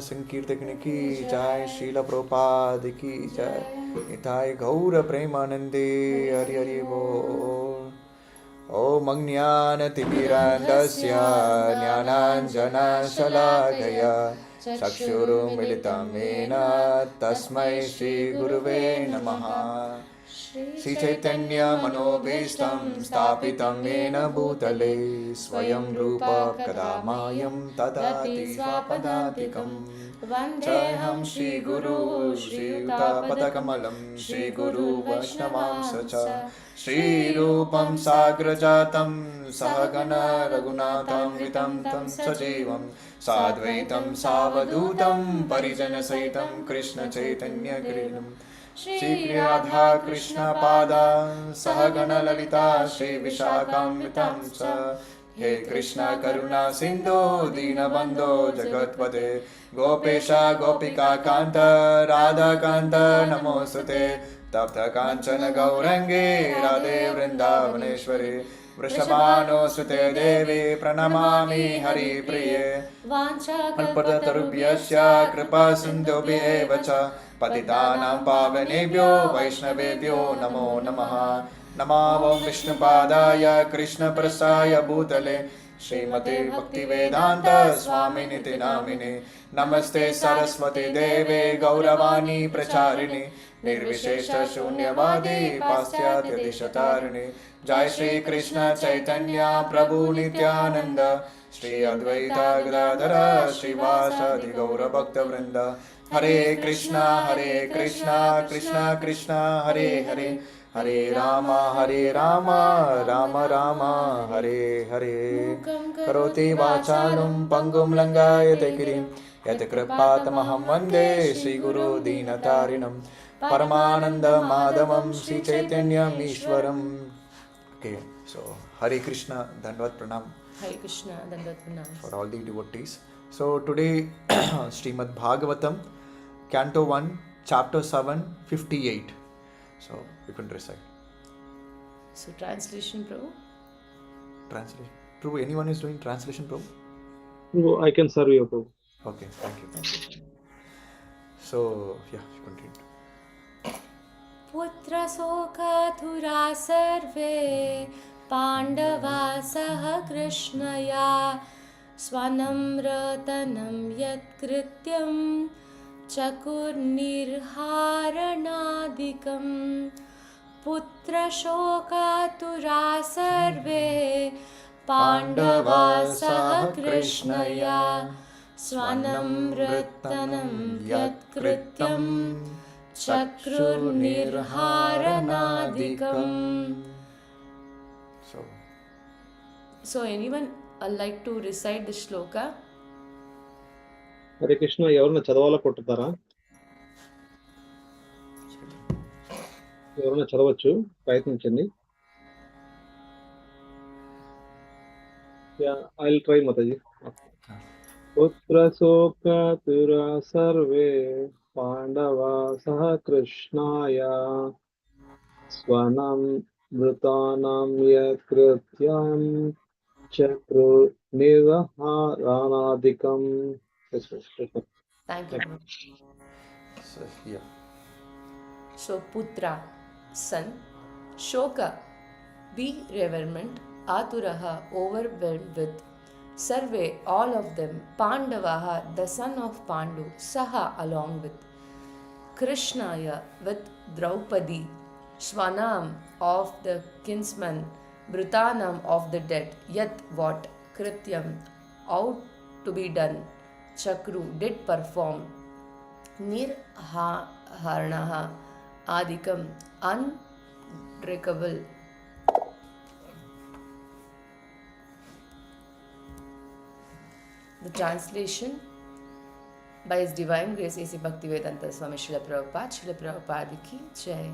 संकीर्तन की जय, श्रील प्रभुपाद की जय, निताय गौर प्रेमानंदे, हरि हरि बोल। ॐ अज्ञानतिमिरान्धस्य ज्ञानाञ्जनशलाकया चक्षुरुन्मिलितं येन तस्मै श्रीगुरुवे नमः। श्रीचैतन्यमनोभीष्टं स्थापितं येन भूतले स्वयं रूप कदा मायं ददाति स्वपदान्तिकम्। वन्देऽहं श्रीगुरु श्रीयुतपदकमलं श्रीगुरु वैष्णवांश च श्रीरूपं साग्रजातं सहगण रघुनाथान्वितं तं सजीवं साद्वैतं सावधूतं परिजनसहितं कृष्णचैतन्यक्रीडम् श्रीराधा कृष्णपादान् सहगण ललिता श्रीविशाखान्वितं च। हे कृष्ण करुणा सिन्धो दीनबन्धो जगत्पते गोपेश गोपिका कान्त राधाकान्त नमोऽस्तुते। तप्त काञ्चन गौरङ्गे राधे वृन्दावनेश्वरी वृषभानुसुते देवी प्रणमामि हरिप्रिये। वाञ्छाकल्पतरुभ्यश्च कृपा सिन्धुभ्येव च पतितानां पावनेभ्यो वैष्णवेभ्यो नमो नमः। नमो विष्णुपादाय कृष्णप्रसाय भूतले श्रीमते भक्तिवेदान्त स्वामिनिति नामिने। नमस्ते सरस्वती देवे गौरवाणी प्रचारिणे निर्विशेष शून्यवादी पाश्चात्य देशतारिणे। जय श्री कृष्ण चैतन्य प्रभु नित्यानंद श्री अद्वैत गदाधर श्रीवासादि गौर भक्त वृंद। हरे कृष्णा कृष्णा कृष्णा हरे हरे, हरे राम राम राम हरे हरे। करोति वाचालं पंगुं लंघयते गिरिं यत्कृपातमहं वन्दे श्रीगुरु दीनतारिणं परमानंद माधवं श्रीचैतन्यमीश्वरम्। Okay, so Hare Krishna, Dandavad Pranam. Hare Krishna, Dandavad Pranam. For all the devotees. So today, Srimad Bhagavatam, Canto 1, Chapter 7, 58. So you can recite. So translation, Prabhu? Translation. Prabhu, anyone is doing translation, Prabhu? No, I can serve you, Prabhu. Okay, thank you. So, yeah, you continue. पुत्र शोकातुरा सर्वे पाण्डवा सह कृष्णया स्वनम्रतनं यत्कृत्यं चकुर्निर्हारणादिकम्। पुत्र शोकातुरा सर्वे पाण्डवा सह कृष्णया स्वनम्रतनं यत्कृत्यं चक्रुर्निर्हारणादिकम्. So anyone like to recite the shloka? Hare Krishna ఎవరన్నా చదవాలో కొట్టుతారా? ఎవరన్నా చదవచ్చు, ప్రయత్నించండి. I'll try, Mataji. పుత్ర శోకాతురా సర్వే పాండవా సహ కృష్ణాయ స్వనం మృతానాం యత్కృత్యం Chakru నిర్హారానాదికం. Thank you. So, yeah. So putra, son, shoka, bereavement, aturaha, overwhelmed with, sarve, all of them, pandavaha, the son of Pandu, saha, along with, Krishnaya, with Draupadi, Swanam, of the kinsman, Brutanam, of the dead, yet what, Krityam, out to be done, Chakru, did perform, Nirharanaha, Adikam, unbreakable. The translation by His Divine Grace A.C. Bhaktivedanta Swami Srila Prabhupada ki Jai.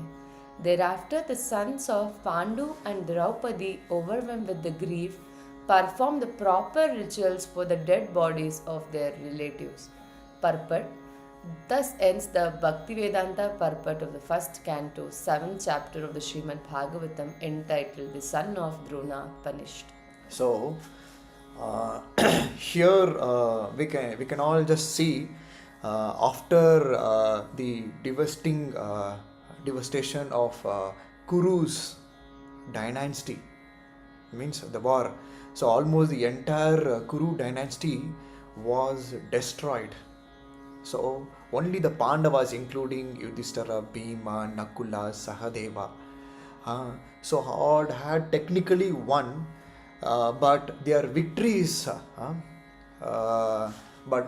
Thereafter the sons of Pandu and Draupadi, overwhelmed with the grief, performed the proper rituals for the dead bodies of their relatives. Purport. Thus ends the Bhaktivedanta purport of the first canto, 7th chapter of the Srimad Bhagavatam, entitled The Son of Drona Punished. So, here we can all just see after the devastation of Kuru's dynasty, means the war. So almost the entire Kuru dynasty was destroyed. So only the Pandavas, including Yudhishthira, Bhima, Nakula, Sahadeva, so had technically won, but their victories, but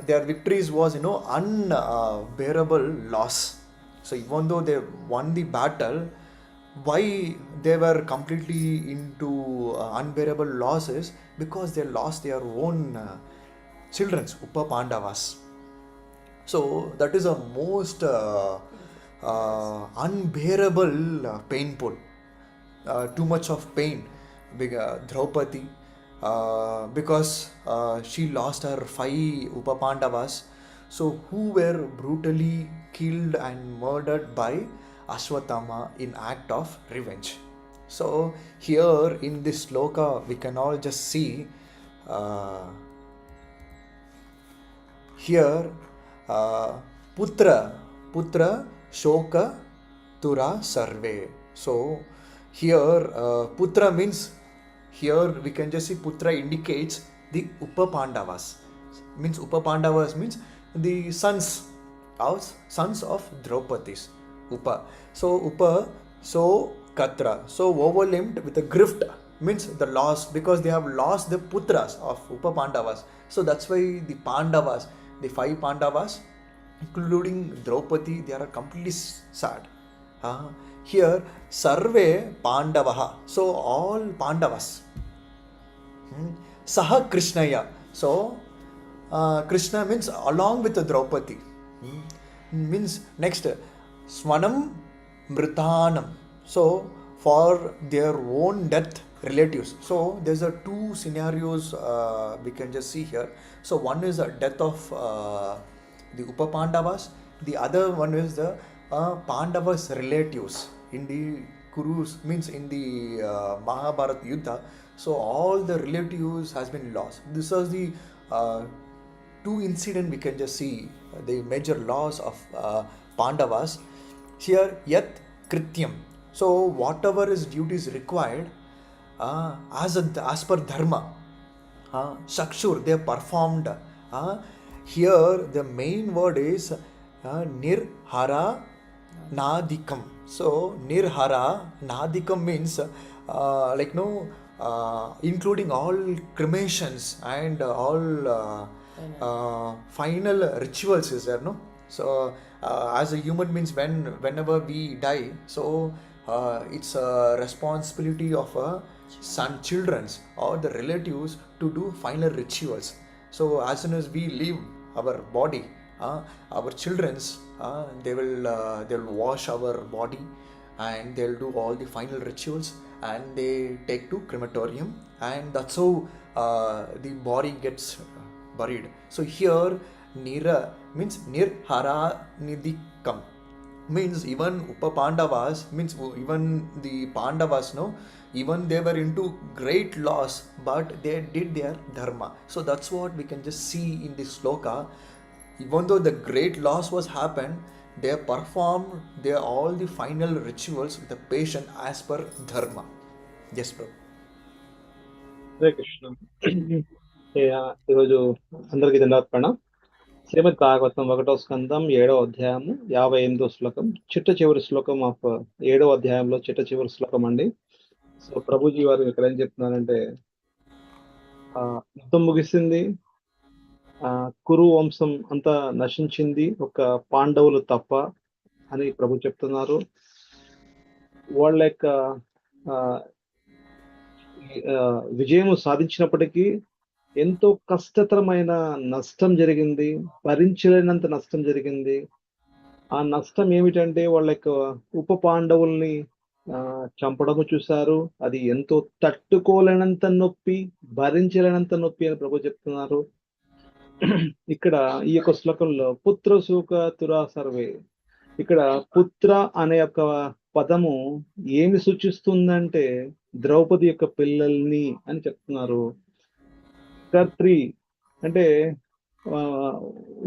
their victories was unbearable loss. So even though they won the battle, why they were completely into unbearable losses? Because they lost their own children's Upa Pandavas. So that is a most unbearable painful, too much of pain. Draupadi, because she lost her 5 Upapandavas, so who were brutally killed and murdered by Ashwatthama in act of revenge. So here in this sloka we can all just see here putra shoka tura sarve. So here putra means, here we can just see putra indicates the Upapandavas. Means Upapandavas means the sons of Draupadi's Upa. So Upa, so Katra, so overlimbed with a grift means the loss, because they have lost the putras of Upapandavas. So that's why the Pandavas, the 5 Pandavas, including Draupadi, they are completely sad. Here, Sarve Pandavaha, so all Pandavas. Saha Krishnaya, so Krishna means along with the Draupadi. Means next, Swanam Mritanam, so for their own death relatives. So there's a 2 scenarios we can just see here. So one is a death of the Upapandavas, the other one is the Pandavas relatives in the Kurus, means in the Mahabharata Yuddha. So all the relatives has been lost. This was the 2 incident we can just see the major loss of Pandavas. Here Yat Krityam, so whatever is duties required as per dharma, Shakshur, they performed. Here the main word is Nirhara Nadikam. So Nirhara Nadikam means like no, including all cremations and all final rituals is there, no? So as a human means, whenever we die, so it's a responsibility of children's or the relatives to do final rituals. So as soon as we leave our body, our children's they'll wash our body and they'll do all the final rituals and they take to crematorium, and that's how the body gets buried. So here Nira means Nirhara Nidikam, means even Upapandavas, means even the Pandavas, no, even they were into great loss, but they did their dharma. So that's what we can just see in this sloka. Even though the great loss was happened, they performed all the final rituals with the patient as per dharma. Yes, Prabhu. Hare Krishna. ఈరోజు అందరికీ దండాత్పణ. శ్రీమద్ భాగవతం 1వ స్కందం 7వ అధ్యాయము 58వ శ్లోకం, చిట్ట చివరి శ్లోకం ఆఫ్ 7వ అధ్యాయంలో చిట్ట చివరి శ్లోకం అండి. సో ప్రభుజీ వారు ఇక్కడ ఏం చెప్తున్నారంటే, యుద్ధం ముగిసింది, కురు వంశం అంతా నశించింది, ఒక పాండవులు తప్ప అని ప్రభు చెప్తున్నారు. వాళ్ళ యొక్క విజయం సాధించినప్పటికీ ఎంతో కష్టతరమైన నష్టం జరిగింది, భరించలేనంత నష్టం జరిగింది. ఆ నష్టం ఏమిటంటే వాళ్ళ యొక్క ఉప పాండవుల్ని చంపడము చూశారు. అది ఎంతో తట్టుకోలేనంత నొప్పి, భరించలేనంత నొప్పి అని ప్రభు చెప్తున్నారు. ఇక్కడ ఈ యొక్క శ్లోకంలో పుత్ర శోక తురా సర్వే, ఇక్కడ పుత్ర అనే యొక్క పదము ఏమి సూచిస్తుందంటే ద్రౌపది యొక్క పిల్లల్ని అని చెప్తున్నారు. కర్త్రి అంటే ఆ,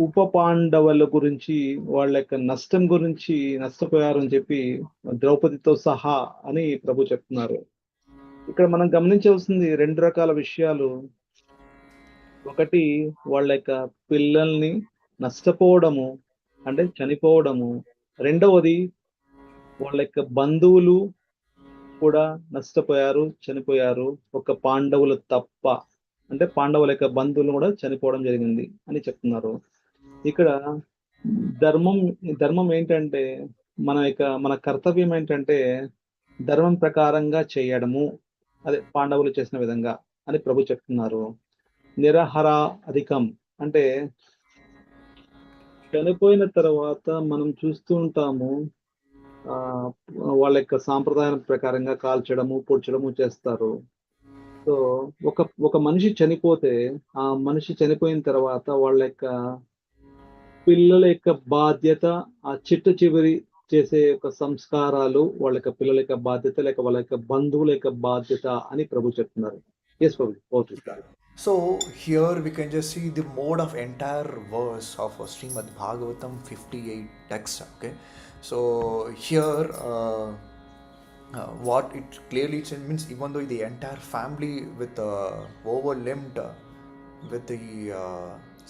ఉప పాండవుల గురించి వాళ్ళ యొక్క నష్టం గురించి నష్టపోయారని చెప్పి ద్రౌపదితో సహా అని ప్రభు చెప్తున్నారు. ఇక్కడ మనం గమనించవలసింది రెండు రకాల విషయాలు. ఒకటి వాళ్ళ యొక్క పిల్లల్ని నష్టపోవడము, అంటే చనిపోవడము. రెండవది వాళ్ళ యొక్క బంధువులు కూడా నష్టపోయారు, చనిపోయారు. ఒక పాండవులు తప్ప. అంటే పాండవుల యొక్క బంధువులు కూడా చనిపోవడం జరిగింది అని చెప్తున్నారు. ఇక్కడ ధర్మం ధర్మం ఏంటంటే మన కర్తవ్యం ఏంటంటే ధర్మం ప్రకారంగా చేయడము. అదే పాండవులు చేసిన విధంగా అని ప్రభు చెప్తున్నారు. నిరహర అధికం అంటే చనిపోయిన తర్వాత మనం చూస్తూ ఉంటాము. ఆ వాళ్ళ యొక్క సాంప్రదాయం ప్రకారంగా కాల్చడము, పొడ్చడము చేస్తారు. సో ఒక మనిషి చనిపోతే ఆ మనిషి చనిపోయిన తర్వాత వాళ్ళ యొక్క పిల్లల యొక్క బాధ్యత, ఆ చిట్ట చివరి చేసే యొక్క సంస్కారాలు వాళ్ళ యొక్క పిల్లల యొక్క బాధ్యత, లేక వాళ్ళ యొక్క బంధువుల యొక్క బాధ్యత అని ప్రభు చెప్తున్నారు. Yes Prabhu, okay. So here we can just see the mode of entire verse of Srimad Bhagavatam 58 text. Okay, so here what it clearly means, even though the entire family with overwhelmed with the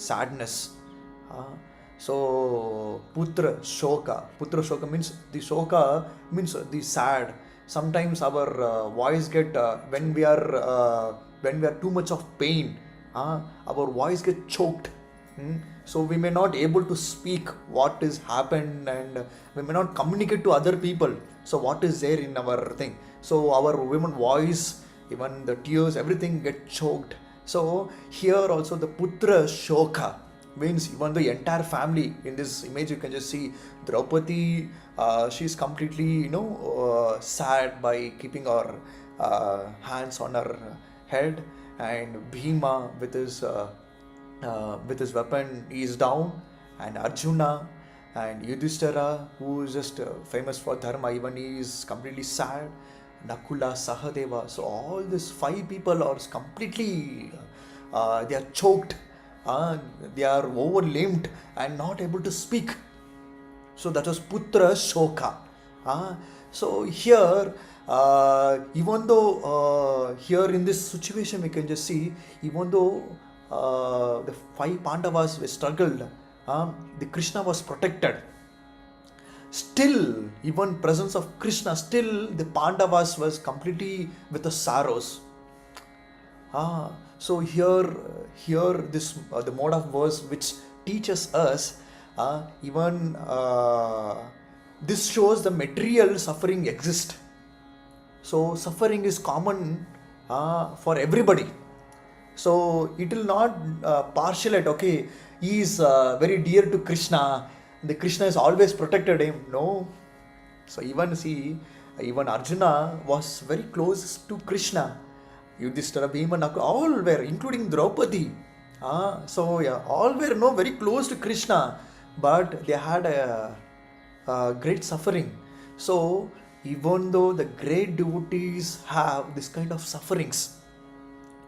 sadness. So putra shoka means the shoka means the sad. Sometimes our voice get when we are too much of pain, our voice get choked. So we may not able to speak what is happened, and we may not communicate to other people. So what is there in our thing, so our women voice, even the tears, everything get choked. So here also the putra shoka means even the entire family. In this image you can just see Draupadi, she's completely sad by keeping her hands on her head, and Bhima with his weapon is down, and Arjuna and Yudhishthira, who is just famous for dharma, even he is completely sad. Nakula, Sahadeva, so all these 5 people are completely they are choked, they are overwhelmed and not able to speak. So that was putra shoka. So here even though here in this situation we can just see, even though the 5 Pandavas were struggled, the Krishna was protected. Still, even presence of Krishna, still the Pandavas was completely with the sorrows. So here this the mode of verse which teaches us, even this shows the material suffering exists. So suffering is common for everybody. So it will not partialate. Okay, he is very dear to Krishna, the Krishna is always protected him. No. So even Arjuna was very close to Krishna. Yudhishthira, Bhima, Nakula, all were, including Draupadi. So yeah, all were very close to Krishna, but they had a great suffering. So even though the great devotees have this kind of sufferings,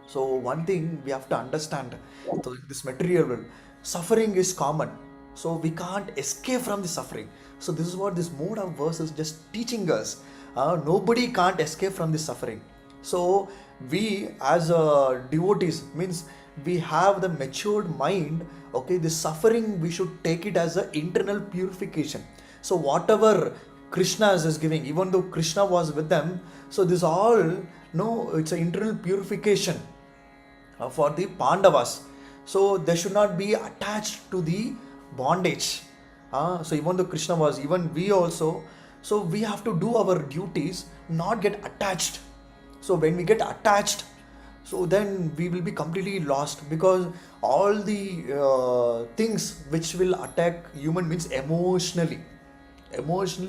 so one thing we have to understand, so this material world, suffering is common, so we can't escape from the suffering. So this is what this mode of verse is just teaching us. Nobody can't escape from the suffering. So we as devotees means we have the matured mind. Okay, this suffering we should take it as an internal purification. So whatever Krishna is giving, even though Krishna was with them, so this all it's an internal purification for the Pandavas. So they should not be attached to the bondage. So even though Krishna was, even we also, so we have to do our duties, not get attached. So when we get attached, so then we will be completely lost, because all the things which will attack human means emotionally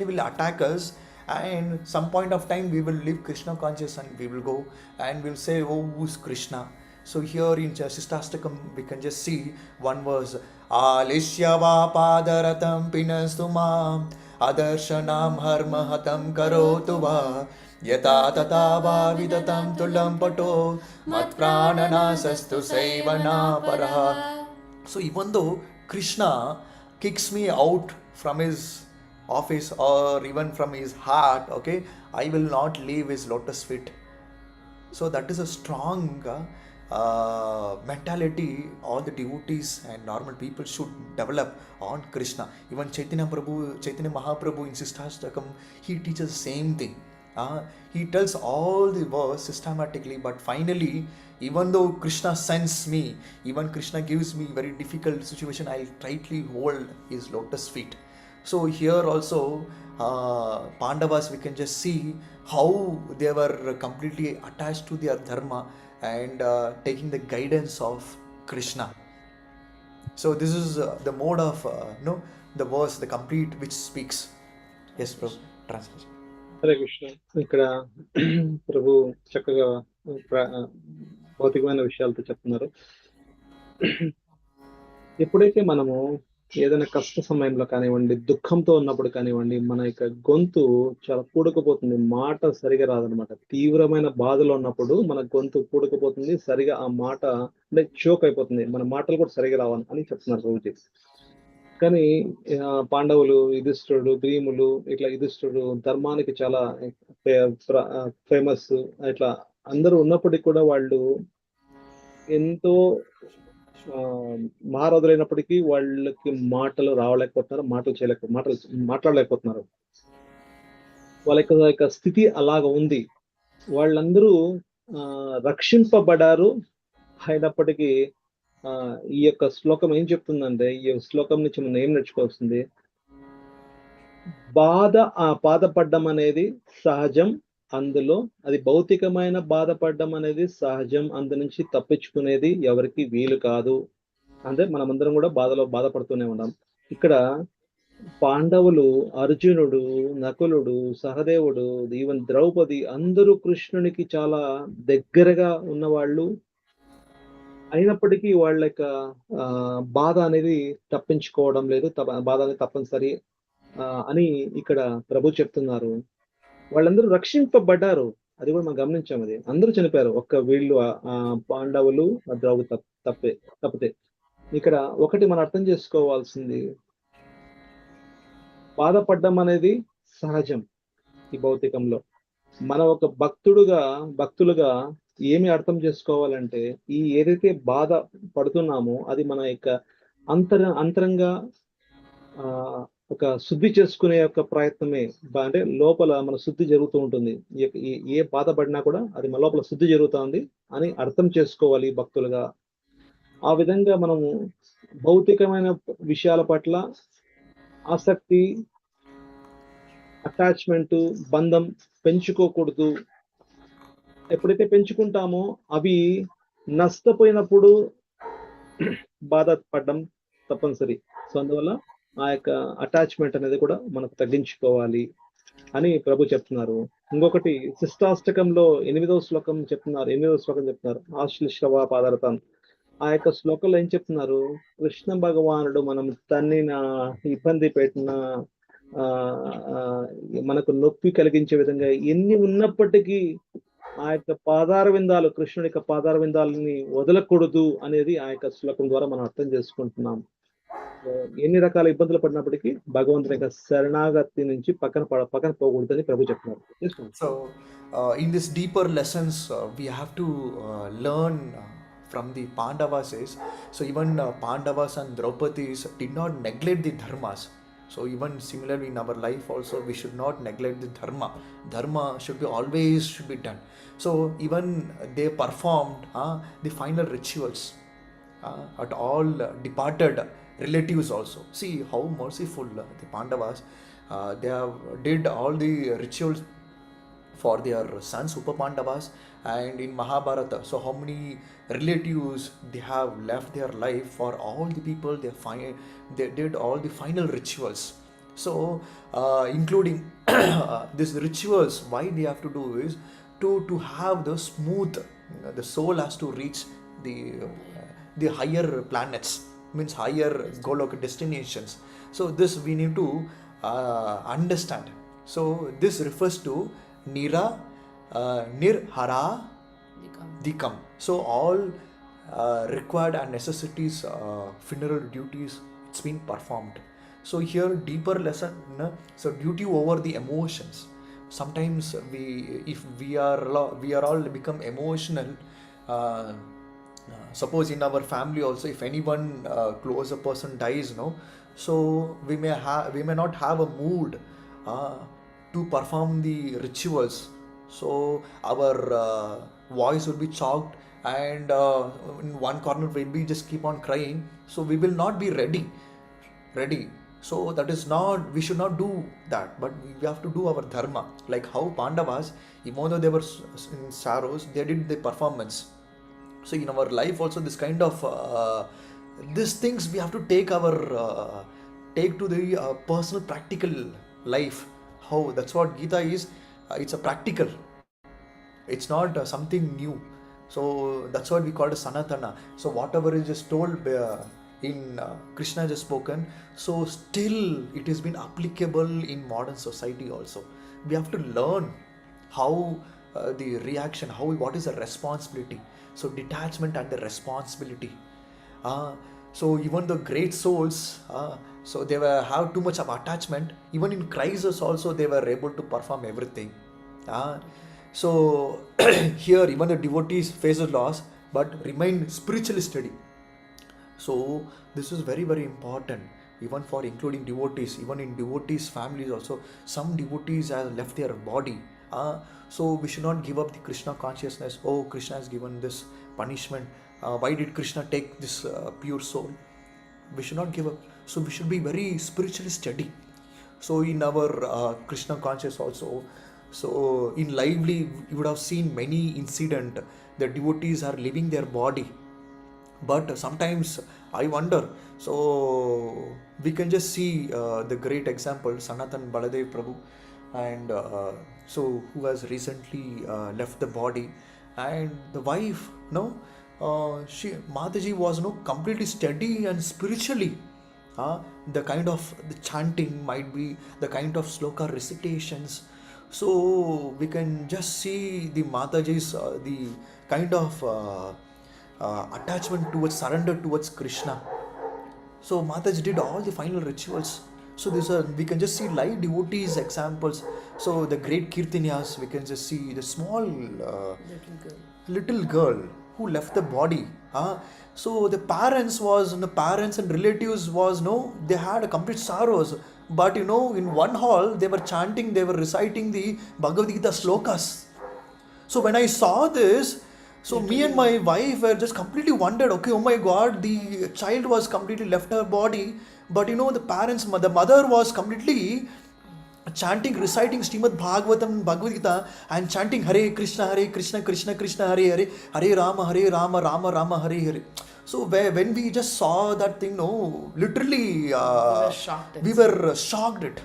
will attack us, and some point of time we will live Krishna conscious, and we will go and we'll say, oh, who's Krishna? So here in Shastastakam we can just see one verse, Alishya Vapadaratam Pinastu Mam Adarshanam Harmahatam Karotu Va Yata Tata Vavidatam Tulam Pato Mat Prananasastu Saivana Paraha. So even though Krishna kicks me out from his office or even from his heart, okay, I will not leave his lotus feet. So that is a strong mentality all the devotees and normal people should develop on Krishna. Even Chaitanya Mahaprabhu in Sisthastakam, he teaches the same thing. He tells all the verse systematically, but finally, even though Krishna sends me, even Krishna gives me very difficult situation, I'll tightly hold his lotus feet. So here also, Pandavas, we can just see how they were completely attached to their dharma and taking the guidance of Krishna. So this is the mode of the verse, the complete which speaks. Yes, bro. Translation. Hare Krishna. ఇక్కడ ప్రభు చక్కగా భౌతికమైన విషయాలతో చెప్తున్నారు. ఎప్పుడైతే మనము ఏదైనా కష్ట సమయంలో కానివ్వండి, దుఃఖంతో ఉన్నప్పుడు కానివ్వండి, మన యొక్క గొంతు చాలా పూడుకుపోతుంది, మాట సరిగా రాదనమాట. తీవ్రమైన బాధలో ఉన్నప్పుడు మన గొంతు పూడుకుపోతుంది, సరిగా ఆ మాట అంటే చోక్ అయిపోతుంది, మన మాటలు కూడా సరిగా రావాలి అని చెప్తున్నారు ప్రభుజీ. కానీ పాండవులు, యుధిష్ఠుడు, భీములు, ఇట్లా యుధిష్ఠుడు ధర్మానికి చాలా ఫేమస్, ఇట్లా అందరూ ఉన్నప్పటికీ కూడా వాళ్ళు ఎంతో మహారథులైనప్పటికీ వాళ్ళకి మాటలు రావలేకపోతున్నారు, మాట్లాడలేకపోతున్నారు. వాళ్ళ యొక్క స్థితి అలాగ ఉంది. వాళ్ళందరూ రక్షింపబడారు. అయినప్పటికీ ఈ యొక్క శ్లోకం ఏం చెప్తుందంటే, ఈ శ్లోకం నుంచి మనం ఏం నేర్చుకోవాల్సింది, బాధపడ్డం అనేది సహజం. అందులో అది భౌతికమైన బాధపడడం అనేది సహజం. అందు నుంచి తప్పించుకునేది ఎవరికి వీలు కాదు. అంటే మనమందరం కూడా బాధపడుతూనే ఉన్నాం. ఇక్కడ పాండవులు, అర్జునుడు, నకులుడు, సహదేవుడు, ఈవెన్ ద్రౌపది అందరూ కృష్ణునికి చాలా దగ్గరగా ఉన్నవాళ్ళు. అయినప్పటికీ వాళ్ళ యొక్క బాధ అనేది తప్పించుకోవడం లేదు, బాధ అనేది తప్పనిసరి అని ఇక్కడ ప్రభు చెప్తున్నారు. వాళ్ళందరూ రక్షింపబడ్డారు, అది కూడా మనం గమనించాం. అది అందరూ చనిపోయారు, ఒక్క వీళ్ళు పాండవులు, ద్రౌపది తప్పితే. ఇక్కడ ఒకటి మనం అర్థం చేసుకోవాల్సింది, బాధపడ్డం అనేది సహజం ఈ భౌతికంలో. మన ఒక భక్తులుగా ఏమి అర్థం చేసుకోవాలంటే, ఈ ఏదైతే బాధ పడుతున్నామో అది మన యొక్క అంతరంగా ఒక శుద్ధి చేసుకునే యొక్క ప్రయత్నమే. అంటే లోపల మన శుద్ధి జరుగుతూ ఉంటుంది. ఏ బాధపడినా కూడా అది మన లోపల శుద్ధి జరుగుతుంది అని అర్థం చేసుకోవాలి భక్తులుగా. ఆ విధంగా మనము భౌతికమైన విషయాల పట్ల ఆసక్తి, అటాచ్మెంట్, బంధం పెంచుకోకూడదు. ఎప్పుడైతే పెంచుకుంటామో అవి నష్టపోయినప్పుడు బాధపడడం తప్పనిసరి. సో అందువల్ల ఆ యొక్క అటాచ్మెంట్ అనేది కూడా మనకు తగ్గించుకోవాలి అని ప్రభు చెప్తున్నారు. ఇంకొకటి శిష్టాష్టకంలో 8వ శ్లోకం చెప్తున్నారు. ఆశ్లిష్టవా పాదరతాన్. ఆ యొక్క శ్లోకంలో ఏం చెప్తున్నారు, కృష్ణ భగవానుడు మనం తన్నిన, ఇబ్బంది పెట్టిన, మనకు నొప్పి కలిగించే విధంగా ఎన్ని ఉన్నప్పటికీ ఆ యొక్క పాదార విందాలు, కృష్ణుడి యొక్క పాదార విందాలని వదలకూడదు అనేది ఆ యొక్క శ్లోకం ద్వారా మనం అర్థం చేసుకుంటున్నాం. ఎన్ని రకాల ఇబ్బందులు పడినప్పటికీ భగవంతుని యొక్క శరణాగతి నుంచి పక్కన పోకూడదని ప్రభు చెప్తున్నారు. So in this deeper lessons we have to learn from the Pandavas is, so even Pandavas and Draupadis did not neglect the dharmas. So even similarly in our life also we should not neglect the dharma should be done. So even they performed the final rituals at all departed relatives also. See how merciful the Pandavas, they have did all the rituals for their sons Upa Pandavas, and in Mahabharata, so how many relatives they have left their life for all the people. They did all the final rituals. So including these rituals, why they have to do is to have the smooth, the soul has to reach the higher planets, means higher Goloka destinations. So this we need to understand. So this refers to Nirhara Dikam. So all required and necessities, funeral duties, it's been performed. So here deeper lesson, so duty over the emotions. Sometimes if we are all become emotional. Suppose in our family also, if anyone closer person dies, no, so we may not have a mood uh, to perform the rituals. So our voice will be choked, and in one corner we'll be just keep on crying. So we will not be ready. So that is not, we should not do that, but we have to do our dharma. Like how Pandavas, even though they were in sorrows, they did the performance. So in our life also, this kind of these things we have to take to the personal practical life. How, that's what Gita is. It's a practical, it's not something new. So that's what we call it Sanatana. So whatever is just told in Krishna just spoken, so still it has been applicable in modern society also. We have to learn how the reaction, how, what is the responsibility. So detachment and the responsibility. uh, so even the great souls, so they were have too much of attachment. Even in crisis also they were able to perform everything. uh, so here even the devotees faces loss but remain spiritually steady. So this is very very important, even for including devotees. Even in devotees families also, some devotees have left their body. So we should not give up the Krishna consciousness. Oh, Krishna has given this punishment, why did Krishna take this pure soul? We should not give up. So we should be very spiritually steady. So in our Krishna conscious also, so in lively you would have seen many incident, the devotees are leaving their body. But sometimes I wonder, so we can just see the great example Sanatan Baladev Prabhu, and so who has recently left the body, and the wife, no, she Mataji was no completely steady and spiritually. The kind of the chanting might be the kind of sloka recitations. So we can just see the Mataji's the kind of attachment towards, surrender towards Krishna. So Mataji did all the final rituals. So this we can just see live devotees examples. So the great Kirtanyas, we can just see the small little girl who left the body. So the parents and relatives was, no, they had a complete sorrows. But in one hall they were chanting, they were reciting the Bhagavad Gita slokas. So when I saw this, so me and my wife were just completely wondered. Okay, oh my God, the child was completely left her body, but the mother was completely chanting, reciting Srimad Bhagavatam, Bhagavad Gita, and chanting Hare Krishna, Krishna Krishna, Hare Hare Rama, Rama Rama, Hare Hare. So when we just saw that thing, no, literally, we were shocked.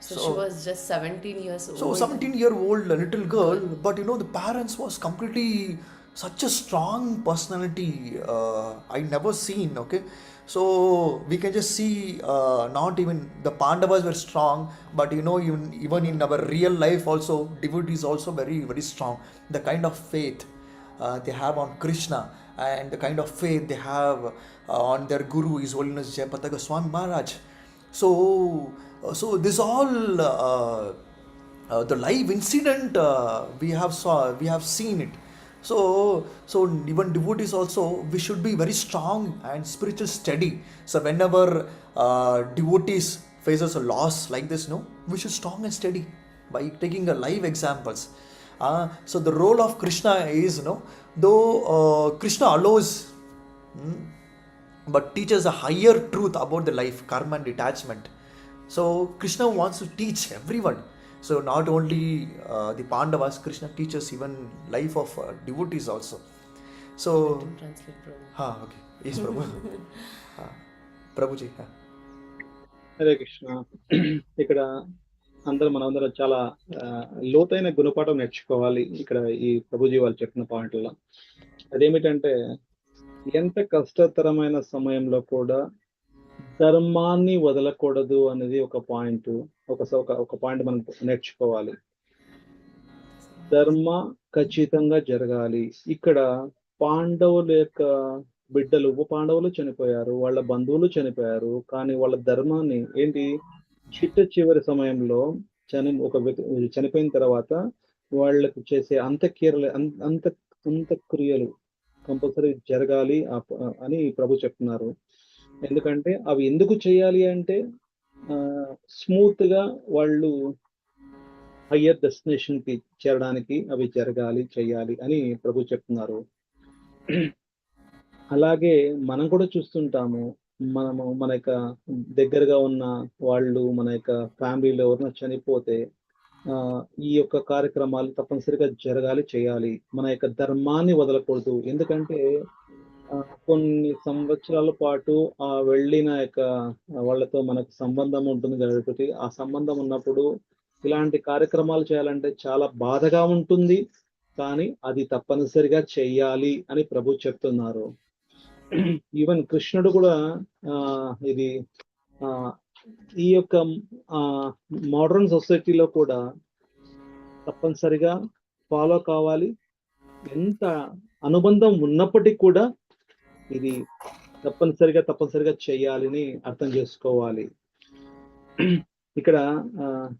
So she was just 17 years old. So 17-year-old little girl, but the parents was completely such a strong personality. I never seen. Okay, so we can just see not even the Pandavas were strong, but even in our real life also, devotees also very very strong. The kind of faith they have on Krishna, and the kind of faith they have on their Guru, His Holiness Jayapataka Swami Maharaj. So this all the live incident we have seen it. So even devotees also, we should be very strong and spiritual steady. So whenever devotees faces a loss like this, no, we should strong and steady by taking a live examples. So the role of Krishna is, though Krishna allows, but teaches a higher truth about the life, karma and detachment. So Krishna wants to teach everyone. So not only the Pandavas, Krishna teaches even life of devotees also. So, Translate, Prabhu. okay, yes, Prabhu. Prabhuji. Hare Krishna. ఇక్కడ మనందరం చాలా లోతైన గుణపాఠం నేర్చుకోవాలి ఇక్కడ ఈ ప్రభుజీ వాళ్ళు చెప్పిన పాయింట్లలో. అదేమిటంటే, ఎంత కష్టతరమైన సమయంలో కూడా ధర్మాన్ని వదలకూడదు అనేది ఒక పాయింట్. ఒక పాయింట్ మనం నేర్చుకోవాలి. ధర్మ ఖచ్చితంగా జరగాలి. ఇక్కడ పాండవుల యొక్క బిడ్డలు, ఉప పాండవులు చనిపోయారు, వాళ్ళ బంధువులు చనిపోయారు. కానీ వాళ్ళ ధర్మాన్ని ఏంటి, చిట్ట చివరి సమయంలో చనిపోయిన తర్వాత వాళ్ళకు చేసే అంత్యక్రియలు కంపల్సరీ జరగాలి అని ప్రభు చెప్తున్నారు. ఎందుకంటే అవి ఎందుకు చేయాలి అంటే స్మూత్ గా వాళ్ళు హయ్యర్ డెస్టినేషన్ కి చేరడానికి అవి జరగాలి, చెయ్యాలి అని ప్రభు చెప్తున్నారు. అలాగే మనం కూడా చూస్తుంటాము. మనము మన యొక్క దగ్గరగా ఉన్న వాళ్ళు, మన యొక్క ఫ్యామిలీలో ఎవరైనా చనిపోతే ఈ యొక్క కార్యక్రమాలు తప్పనిసరిగా జరగాలి, చేయాలి. మన యొక్క ధర్మాన్ని వదలకూడదు. ఎందుకంటే కొన్ని సంవత్సరాల పాటు వెళ్ళిన యొక్క వాళ్ళతో మనకు సంబంధం ఉంటుంది కాబట్టి, ఆ సంబంధం ఉన్నప్పుడు ఇలాంటి కార్యక్రమాలు చేయాలంటే చాలా బాధగా ఉంటుంది. కానీ అది తప్పనిసరిగా చెయ్యాలి అని ప్రభు చెప్తున్నారు. ఈవెన్ కృష్ణుడు కూడా ఇది ఈ యొక్క మోడర్న్ సొసైటీలో కూడా తప్పనిసరిగా ఫాలో కావాలి. ఎంత అనుబంధం ఉన్నప్పటికీ కూడా ఇది తప్పనిసరిగా చేయాలని అర్థం చేసుకోవాలి. ఇక్కడ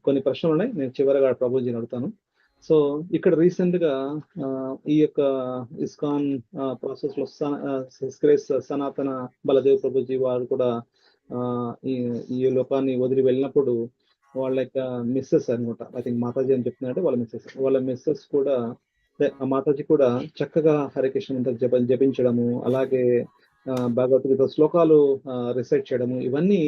కొన్ని ప్రశ్నలు ఉన్నాయి, నేను చివరగా ప్రభుజీని అడుగుతాను. సో ఇక్కడ రీసెంట్ గా ఈ యొక్క ఇస్కాన్ ప్రాసెస్ లో సనాతన బలదేవ్ ప్రభుజీ వారు కూడా ఈ లోకాన్ని వదిలి వెళ్ళినప్పుడు వాళ్ళ యొక్క మిస్సెస్ అనమాట, ఐ థింక్ మాతాజీ అని చెప్తున్నారంటే వాళ్ళ మిస్సెస్ కూడా, మాతాజీ కూడా చక్కగా హరే కృష్ణ మంత్రం జపించడము, అలాగే భగవద్గీత శ్లోకాలు రిసైట్ చేయడము, ఇవన్నీ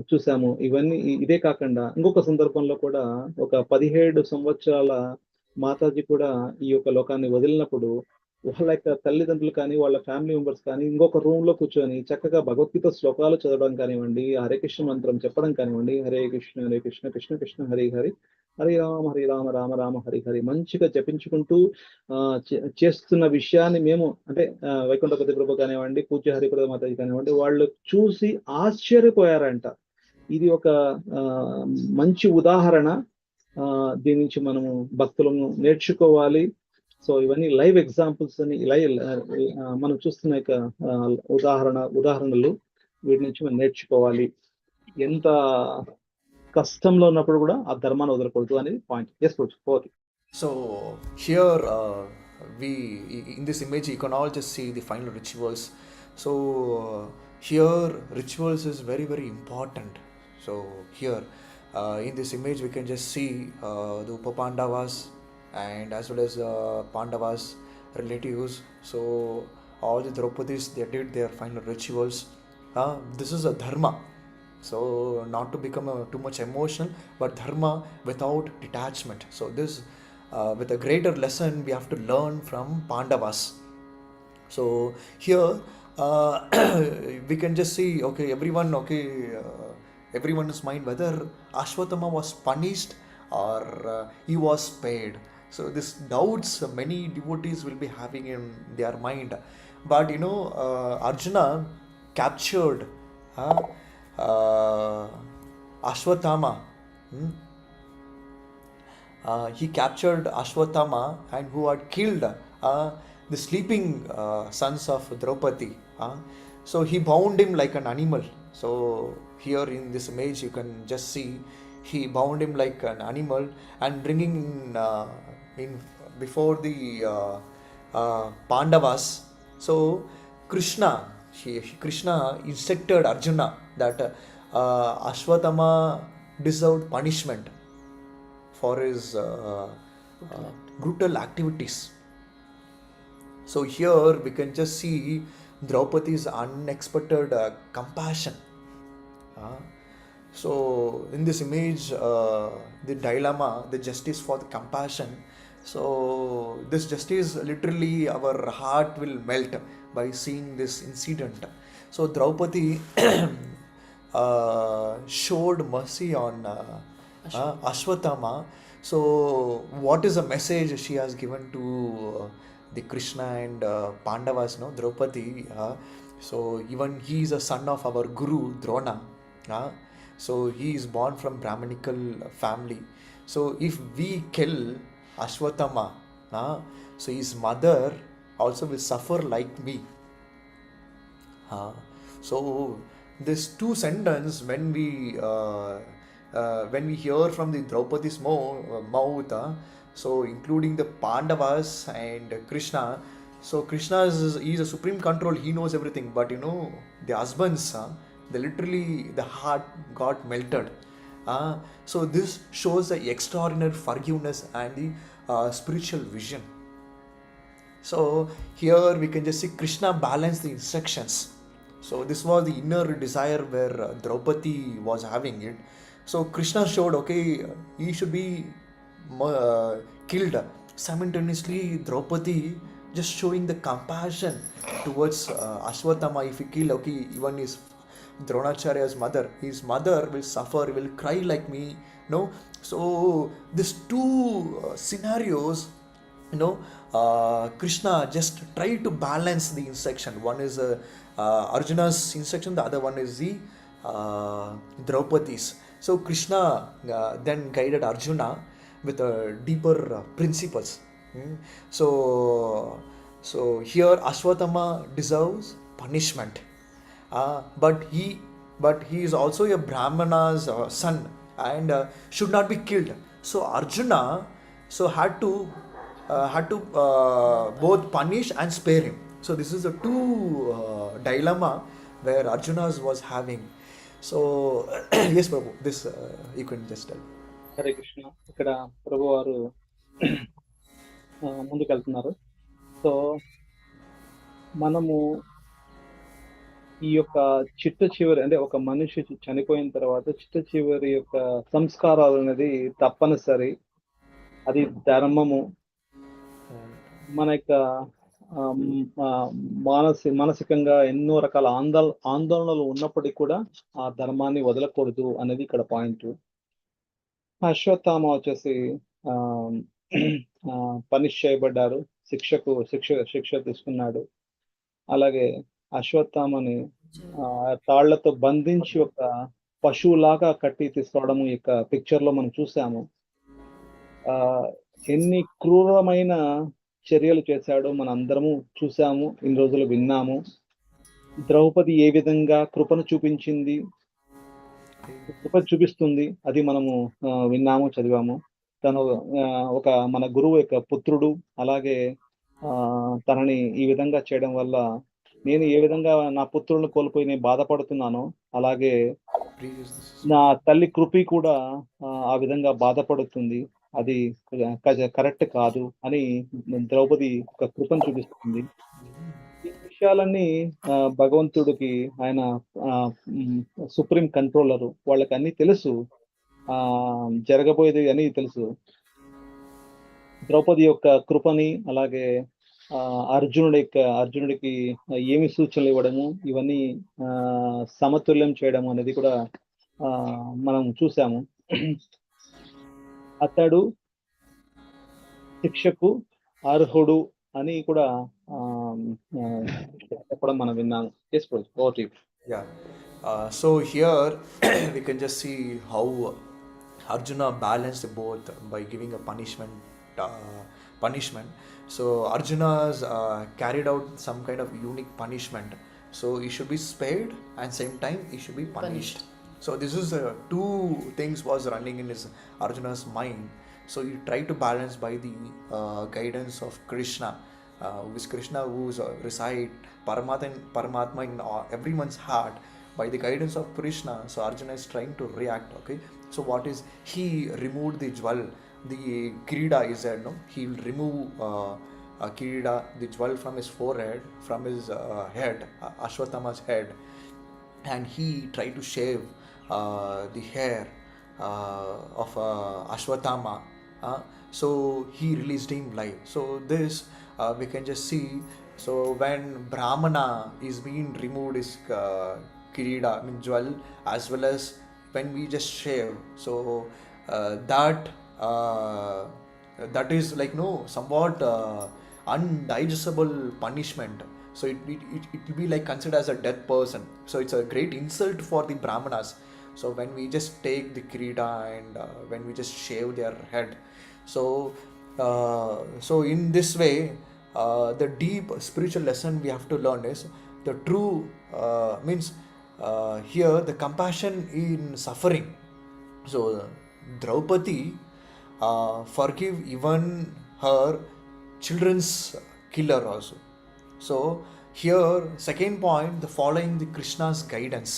చూసాము. ఇవన్నీ ఇదే కాకుండా ఇంకొక సందర్భంలో కూడా ఒక 17 సంవత్సరాల మాతాజీ కూడా ఈ యొక్క లోకాన్ని వదిలినప్పుడు వాళ్ళ యొక్క తల్లిదండ్రులు కానీ, వాళ్ళ ఫ్యామిలీ మెంబర్స్ కానీ ఇంకొక రూమ్ లో కూర్చొని చక్కగా భగవద్గీత శ్లోకాలు చదవడం కానివ్వండి, హరే కృష్ణ మంత్రం చెప్పడం కానివ్వండి, హరే కృష్ణ కృష్ణ కృష్ణ హరి హరి, హరి రామ రామ రామ హరి హరి మంచిగా జపించుకుంటూ చేస్తున్న విషయాన్ని మేము అంటే వైకుంఠపతి ప్రభు కానివ్వండి, పూజ్య హరిప్రద మాతాజీ కానివ్వండి, వాళ్ళు చూసి ఆశ్చర్యపోయారంట. ఇది ఒక మంచి ఉదాహరణ. దీని నుంచి మనము భక్తులను నేర్చుకోవాలి. సో ఇవన్నీ లైవ్ ఎగ్జాంపుల్స్ అని మనం చూస్తున్న యొక్క ఉదాహరణలు, వీటి నుంచి మనం నేర్చుకోవాలి. ఎంత కష్టంలో ఉన్నప్పుడు కూడా ఆ ధర్మాన్ని వదలకూడదు అనేది point. Yes okay. So here we in this image you can all just see the final rituals. So here rituals is very very important. So here in this image we can just see the Upapandavas and as well as Pandavas relatives. So all the Draupadis, they did their final rituals. This is a dharma. So not to become too much emotional, but dharma without detachment. So this with a greater lesson we have to learn from Pandavas. So here we can just see, okay, everyone's mind whether Ashwatthama was punished or he was spared. So this doubts many devotees will be having in their mind. But Arjuna captured Ashwatthama. He captured Ashwatthama and who had killed the sleeping sons of Draupadi. So he bound him like an animal. So here in this image you can just see he bound him like an animal and bringing in before the Pandavas. So Krishna instructed Arjuna that Ashwatthama deserved punishment for his brutal activities. So here we can just see Draupadi's unexpected compassion. So in this image the dilemma, the justice for the compassion. So this justice, literally our heart will melt by seeing this incident. So Draupadi showed mercy on Ashwatthama. So what is the message she has given to the Krishna and Pandavas, no? Draupadi. So even he is a son of our Guru Drona. So he is born from Brahmanical family. So if we kill Ashwatthama, so his mother also will suffer like me. So this two sentence when we hear from the Draupadi's mouth, so including the Pandavas and Krishna. So Krishna is a supreme control. He knows everything. But the husbands, they literally the heart got melted. So this shows the extraordinary forgiveness and the spiritual vision. So here we can just see Krishna balance the instructions. So this was the inner desire where Draupadi was having it. So Krishna showed, okay, he should be killed. Simultaneously, Draupadi just showing the compassion towards Ashwatthama. If he kill, okay, even his Dronacharya's mother, his mother will suffer, will cry like me. No, so these two scenarios, Krishna just try to balance the instruction. One is Arjuna's instruction, the other one is the Draupadi's. So Krishna then guided Arjuna with deeper principles. So here Ashwatthama deserves punishment, but he is also a Brahmana's son and should not be killed. So Arjuna had to both punish and spare him. So this is the two dilemma where Arjuna was having. So yes, Prabhu, this you can just tell. Hare Krishna. ఇక్కడ ప్రభు వారు ముందుకెళ్తున్నారు. So మనము ఈ యొక్క చిట్ట చివరి అంటే ఒక మనిషి చనిపోయిన తర్వాత చిట్ట చివరి యొక్క సంస్కారాలు అనేది తప్పనిసరి. అది ధర్మము. మన యొక్క మానసికంగా ఎన్నో రకాల ఆందోళనలు ఉన్నప్పటికీ కూడా ఆ ధర్మాన్ని వదలకూడదు అనేది ఇక్కడ పాయింట్. అశ్వత్థామ వచ్చేసి పనిష్ చేయబడ్డారు, శిక్ష తీసుకున్నాడు. అలాగే అశ్వత్థామని తాళ్లతో బంధించి ఒక పశువులాగా కట్టి తీసుకురావడం ఈ యొక్క పిక్చర్ లో మనం చూసాము. ఎన్ని క్రూరమైన చర్యలు చేశాడో మన అందరము చూసాము, ఇన్ని రోజులు విన్నాము. ద్రౌపది ఏ విధంగా కృపను చూపిస్తుంది అది మనము విన్నాము, చదివాము. తను ఒక మన గురువు యొక్క పుత్రుడు. అలాగే తనని ఈ విధంగా చేయడం వల్ల నేను ఏ విధంగా నా పుత్రులను కోల్పోయి నేను బాధపడుతున్నానో అలాగే నా తల్లి కృపి కూడా ఆ విధంగా బాధపడుతుంది. అది కరెక్ట్ కాదు అని ద్రౌపది ఒక కృపను చూపిస్తుంది. ఈ విషయాలన్నీ భగవంతుడికి, ఆయన సుప్రీం కంట్రోలరు, వాళ్ళకి అన్ని తెలుసు, జరగబోయేది అని తెలుసు. ద్రౌపది యొక్క కృపని అలాగే అర్జునుడికి ఏమి సూచనలు ఇవ్వడము, ఇవన్నీ సమతుల్యం చేయడం అనేది కూడా మనం చూసాము. అతడు శిక్షకు అర్హుడు అని కూడా చెప్పడం మనం విన్నాము. Yeah. So here we can just see how Arjuna balanced both by giving a punishment. So Arjuna's carried out some kind of unique punishment. So he should be spared and same time he should be punished. So this is two things was running in his Arjuna's mind. So he tried to balance by the guidance of Krishna, who is Krishna, who reside Paramatma in everyone's heart. By the guidance of Krishna, so Arjuna is trying to react. Okay, so what is he removed the jewel, the kirida is there, no? He will remove kirida, the jewel from his forehead, from his head, Ashwatthama's head, and he tried to shave the hair of Ashwatthama. So he released him live. So this we can just see. So when Brahmana is being removed his kirida, I mean jewel, as well as when we just shave, so that is like somewhat undigestible punishment. So it will be like considered as a dead person. So it's a great insult for the Brahmanas. So when we just take the kirida and when we just shave their head, so in this way the deep spiritual lesson we have to learn is the true means here the compassion in suffering. So Draupadi forgive even her children's killer also. So here second point, the following the Krishna's guidance.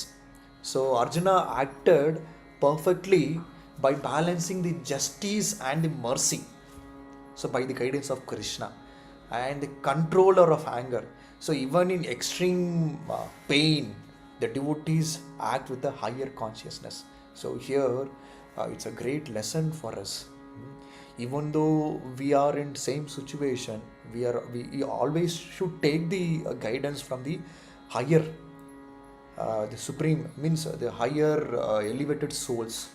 So Arjuna acted perfectly by balancing the justice and the mercy, so by the guidance of Krishna, and the controller of anger. So even in extreme pain, the devotees act with a higher consciousness. So here it's a great lesson for us. Even though we are in same situation, we always should take the guidance from the higher, the supreme means the higher elevated souls.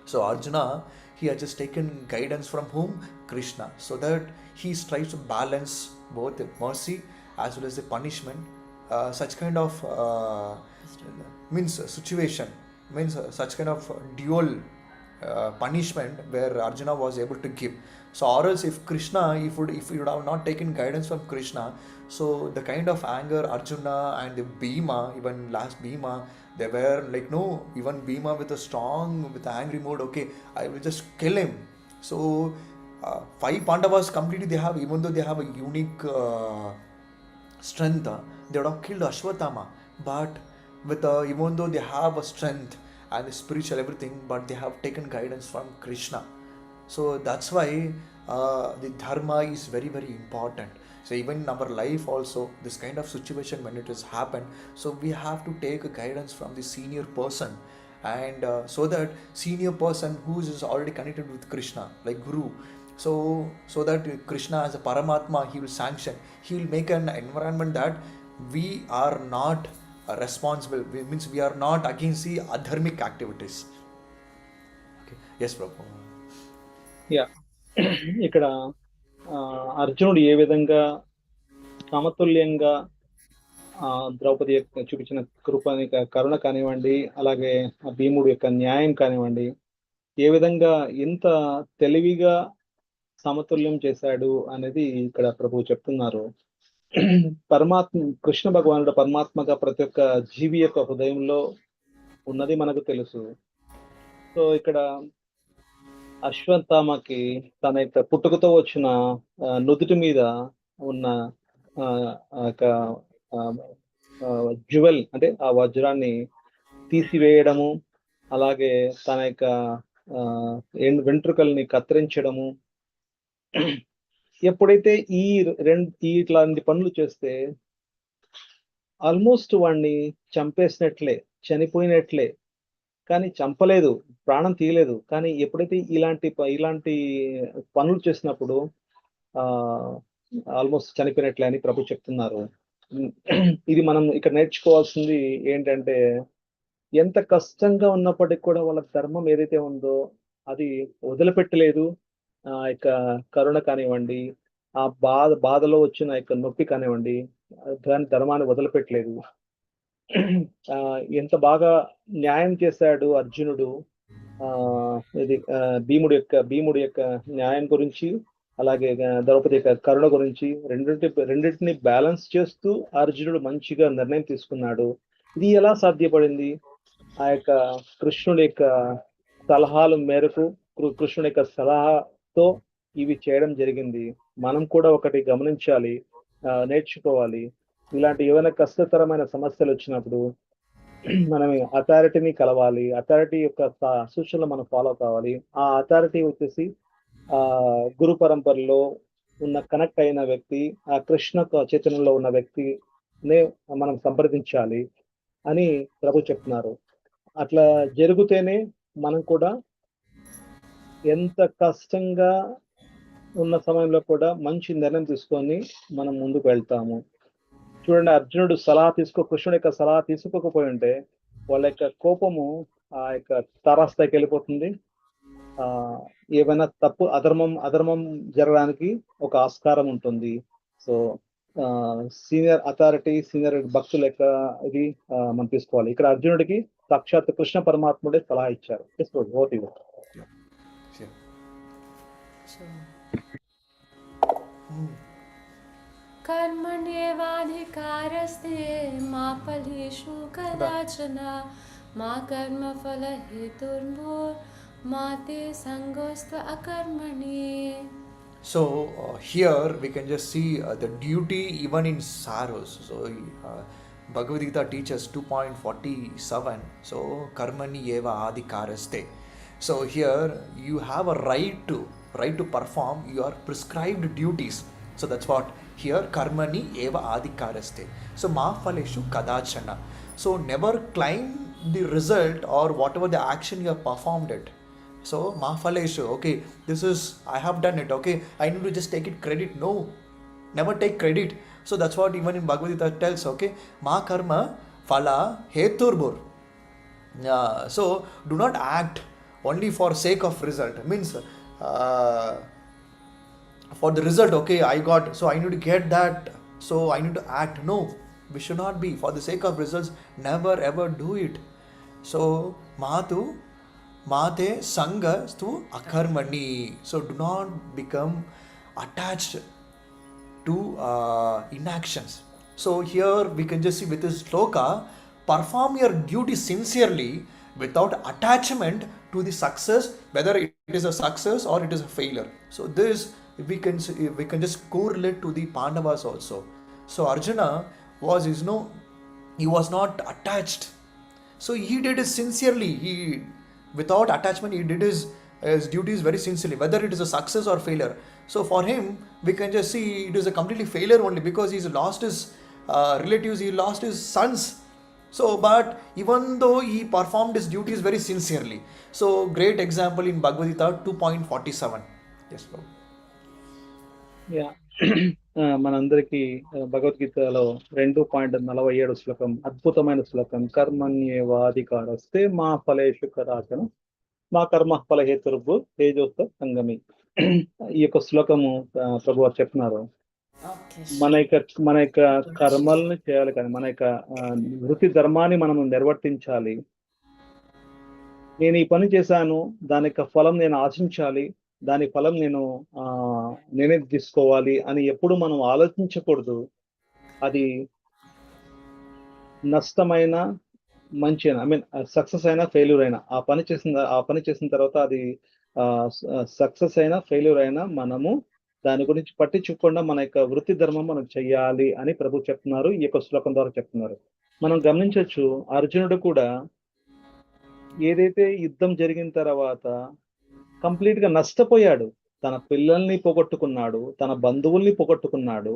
So Arjuna, he has just taken guidance from whom? Krishna. So that he tries to balance both the mercy as well as the punishment. Such kind of means situation, means such kind of dual punishment where Arjuna was able to give. So or else if Krishna, if he would have not taken guidance from Krishna, so the kind of anger Arjuna and the Bhima, even last Bhima, they were like, no, even Bhima with a strong, with angry mode, okay, I will just kill him. So five Pandavas completely they have, even though they have a unique strength, they would have killed Ashwatthama. But with even though they have a strength and spiritual everything, but they have taken guidance from Krishna. So that's why the dharma is very very important. So even in our life also, this kind of situation when it has happened, so we have to take a guidance from the senior person, and so that senior person who is already connected with Krishna, like Guru, so that Krishna as a Paramatma, he will sanction, he will make an environment that we are not responsible, means we are not against the adharmic activities. Okay. Yes, Prabhu. Yeah ఇక్కడ అర్జునుడు ఏ విధంగా సమతుల్యంగా ద్రౌపది యొక్క చూపించిన కృపని కరుణ కానివ్వండి, అలాగే భీముడు యొక్క న్యాయం కానివ్వండి, ఏ విధంగా ఇంత తెలివిగా సమతుల్యం చేశాడు అనేది ఇక్కడ ప్రభువు చెప్తున్నారు. పరమాత్మ కృష్ణ భగవానుడు పరమాత్మగా ప్రతి ఒక్క జీవి యొక్క హృదయంలో ఉన్నది మనకు తెలుసు. సో ఇక్కడ అశ్వత్థామకి తన యొక్క పుట్టుకతో వచ్చిన నుదుటి మీద ఉన్న జ్యువెల్ అంటే ఆ వజ్రాన్ని తీసివేయడము, అలాగే తన యొక్క వెంట్రుకల్ని కత్తిరించడము, ఎప్పుడైతే ఇట్లాంటి పనులు చేస్తే ఆల్మోస్ట్ వాడిని చంపేసినట్లే, చనిపోయినట్లే. కానీ చంపలేదు, ప్రాణం తీయలేదు. కానీ ఎప్పుడైతే ఇలాంటి పనులు చేసినప్పుడు ఆల్మోస్ట్ చనిపోయినట్లే అని ప్రభు చెప్తున్నారు. ఇది మనం ఇక్కడ నేర్చుకోవాల్సింది ఏంటంటే, ఎంత కష్టంగా ఉన్నప్పటికీ కూడా వాళ్ళ ధర్మం ఏదైతే ఉందో అది వదిలిపెట్టలేదు. ఆ యొక్క కరుణ కానివ్వండి, ఆ బాధలో వచ్చిన యొక్క నొప్పి కానివ్వండి, దాని ధర్మాన్ని వదిలిపెట్టలేదు. ఎంత బాగా న్యాయం చేశాడు అర్జునుడు ఇది భీముడి యొక్క న్యాయం గురించి, అలాగే ద్రౌపది యొక్క కరుణ గురించి రెండింటిని బ్యాలెన్స్ చేస్తూ అర్జునుడు మంచిగా నిర్ణయం తీసుకున్నాడు. ఇది ఎలా సాధ్యపడింది? ఆ యొక్క కృష్ణుడి యొక్క సలహాల మేరకు, కృష్ణుడి యొక్క సలహాతో ఇవి చేయడం జరిగింది. మనం కూడా ఒకటి గమనించాలి, నేర్చుకోవాలి. ఇలాంటి ఏమైనా కష్టతరమైన సమస్యలు వచ్చినప్పుడు మనం అథారిటీని కలవాలి, అథారిటీ యొక్క సూచనలు మనం ఫాలో కావాలి. ఆ అథారిటీ వచ్చేసి గురు పరంపరలో ఉన్న కనెక్ట్ అయిన వ్యక్తి, ఆ కృష్ణ చైతన్యంలో ఉన్న వ్యక్తినే మనం సంప్రదించాలి అని ప్రభు చెప్తున్నారు. అట్లా జరిగితేనే మనం కూడా ఎంత కష్టంగా ఉన్న సమయంలో కూడా మంచి నిర్ణయం తీసుకొని మనం ముందుకు వెళ్తాము. చూడండి, అర్జునుడు కృష్ణుడి యొక్క సలహా తీసుకోకపోయి ఉంటే వాళ్ళ యొక్క కోపము ఆ యొక్క తారాస్థాయికి వెళ్ళిపోతుంది. ఏమైనా అధర్మం జరగడానికి ఒక ఆస్కారం ఉంటుంది. సో సీనియర్ అథారిటీ, సీనియర్ భక్తుల యొక్క ఇది మనం తీసుకోవాలి. ఇక్కడ అర్జునుడికి సాక్షాత్ కృష్ణ పరమాత్ముడే సలహా ఇచ్చారు. कर्मण्येवाधिकारस्ते मा फलेषु कदाचन मा कर्मफलहेतुर्भूर्मा ते सङ्गोऽस्त्व अकर्मणि. So here we can just see the duty even in sorrows. So Bhagavad Gita teaches 2.47. So karmani eva adhikaraste. So here you have a right to perform your prescribed duties. So that's what here karmani eva adhikaraste. So ma phaleshu kadachana. So never claim the result or whatever the action you have performed it. So ma phaleshu, okay, this is I have done it, okay, I need to just take it credit. No, never take credit. So that's what even in Bhagavad Gita tells, okay, ma karma phala heturbur. So do not act only for sake of result. Means for the result, okay, I got, so I need to get that, so I need to act. No, we should not be for the sake of results. Never ever do it. So mate sanga stu akarmani. So do not become attached to inactions. So here we can just see with this sloka, perform your duty sincerely without attachment to the success, whether it is a success or it is a failure. So this we can just correlate to the Pandavas also. So Arjuna was he was not attached. So he did it sincerely. He without attachment he did his duties very sincerely, whether it is a success or failure. So for him we can just see it is a completely failure only because he's lost his relatives, he lost his sons. So but even though he performed his duties very sincerely. So great example in Bhagavad Gita 2.47. Yes, Prabhu. Yeah మనందరికీ భగవద్గీతలో 2.47 శ్లోకం, అద్భుతమైన శ్లోకం. కర్మణ్యేవాధికారస్తే మా ఫలేషు కదాచన మా కర్మ ఫల హేతుర్భు తేజోస్త సంగమి. ఈ యొక్క శ్లోకము ప్రభు వారు చెప్తున్నారు. మన యొక్క కర్మల్ని చేయాలి, కానీ మన యొక్క వృత్తి ధర్మాన్ని మనం నిర్వర్తించాలి. నేను ఈ పని చేశాను, దాని యొక్క ఫలం నేను ఆశించాలి, దాని ఫలం నేనే తీసుకోవాలి అని ఎప్పుడు మనం ఆలోచించకూడదు. అది నష్టమైన మంచి ఐ మీన్ సక్సెస్ అయినా ఫెయిల్యూర్ అయినా ఆ పని చేసిన తర్వాత అది సక్సెస్ అయినా ఫెయిల్యూర్ అయినా మనము దాని గురించి పట్టించుకోకుండా మన యొక్క వృత్తి ధర్మం మనం చెయ్యాలి అని ప్రభు చెప్తున్నారు, ఈ యొక్క శ్లోకం ద్వారా చెప్తున్నారు. మనం గమనించవచ్చు, అర్జునుడు కూడా ఏదైతే యుద్ధం జరిగిన తర్వాత కంప్లీట్ గా నష్టపోయాడు. తన పిల్లల్ని పోగొట్టుకున్నాడు, తన బంధువుల్ని పోగొట్టుకున్నాడు.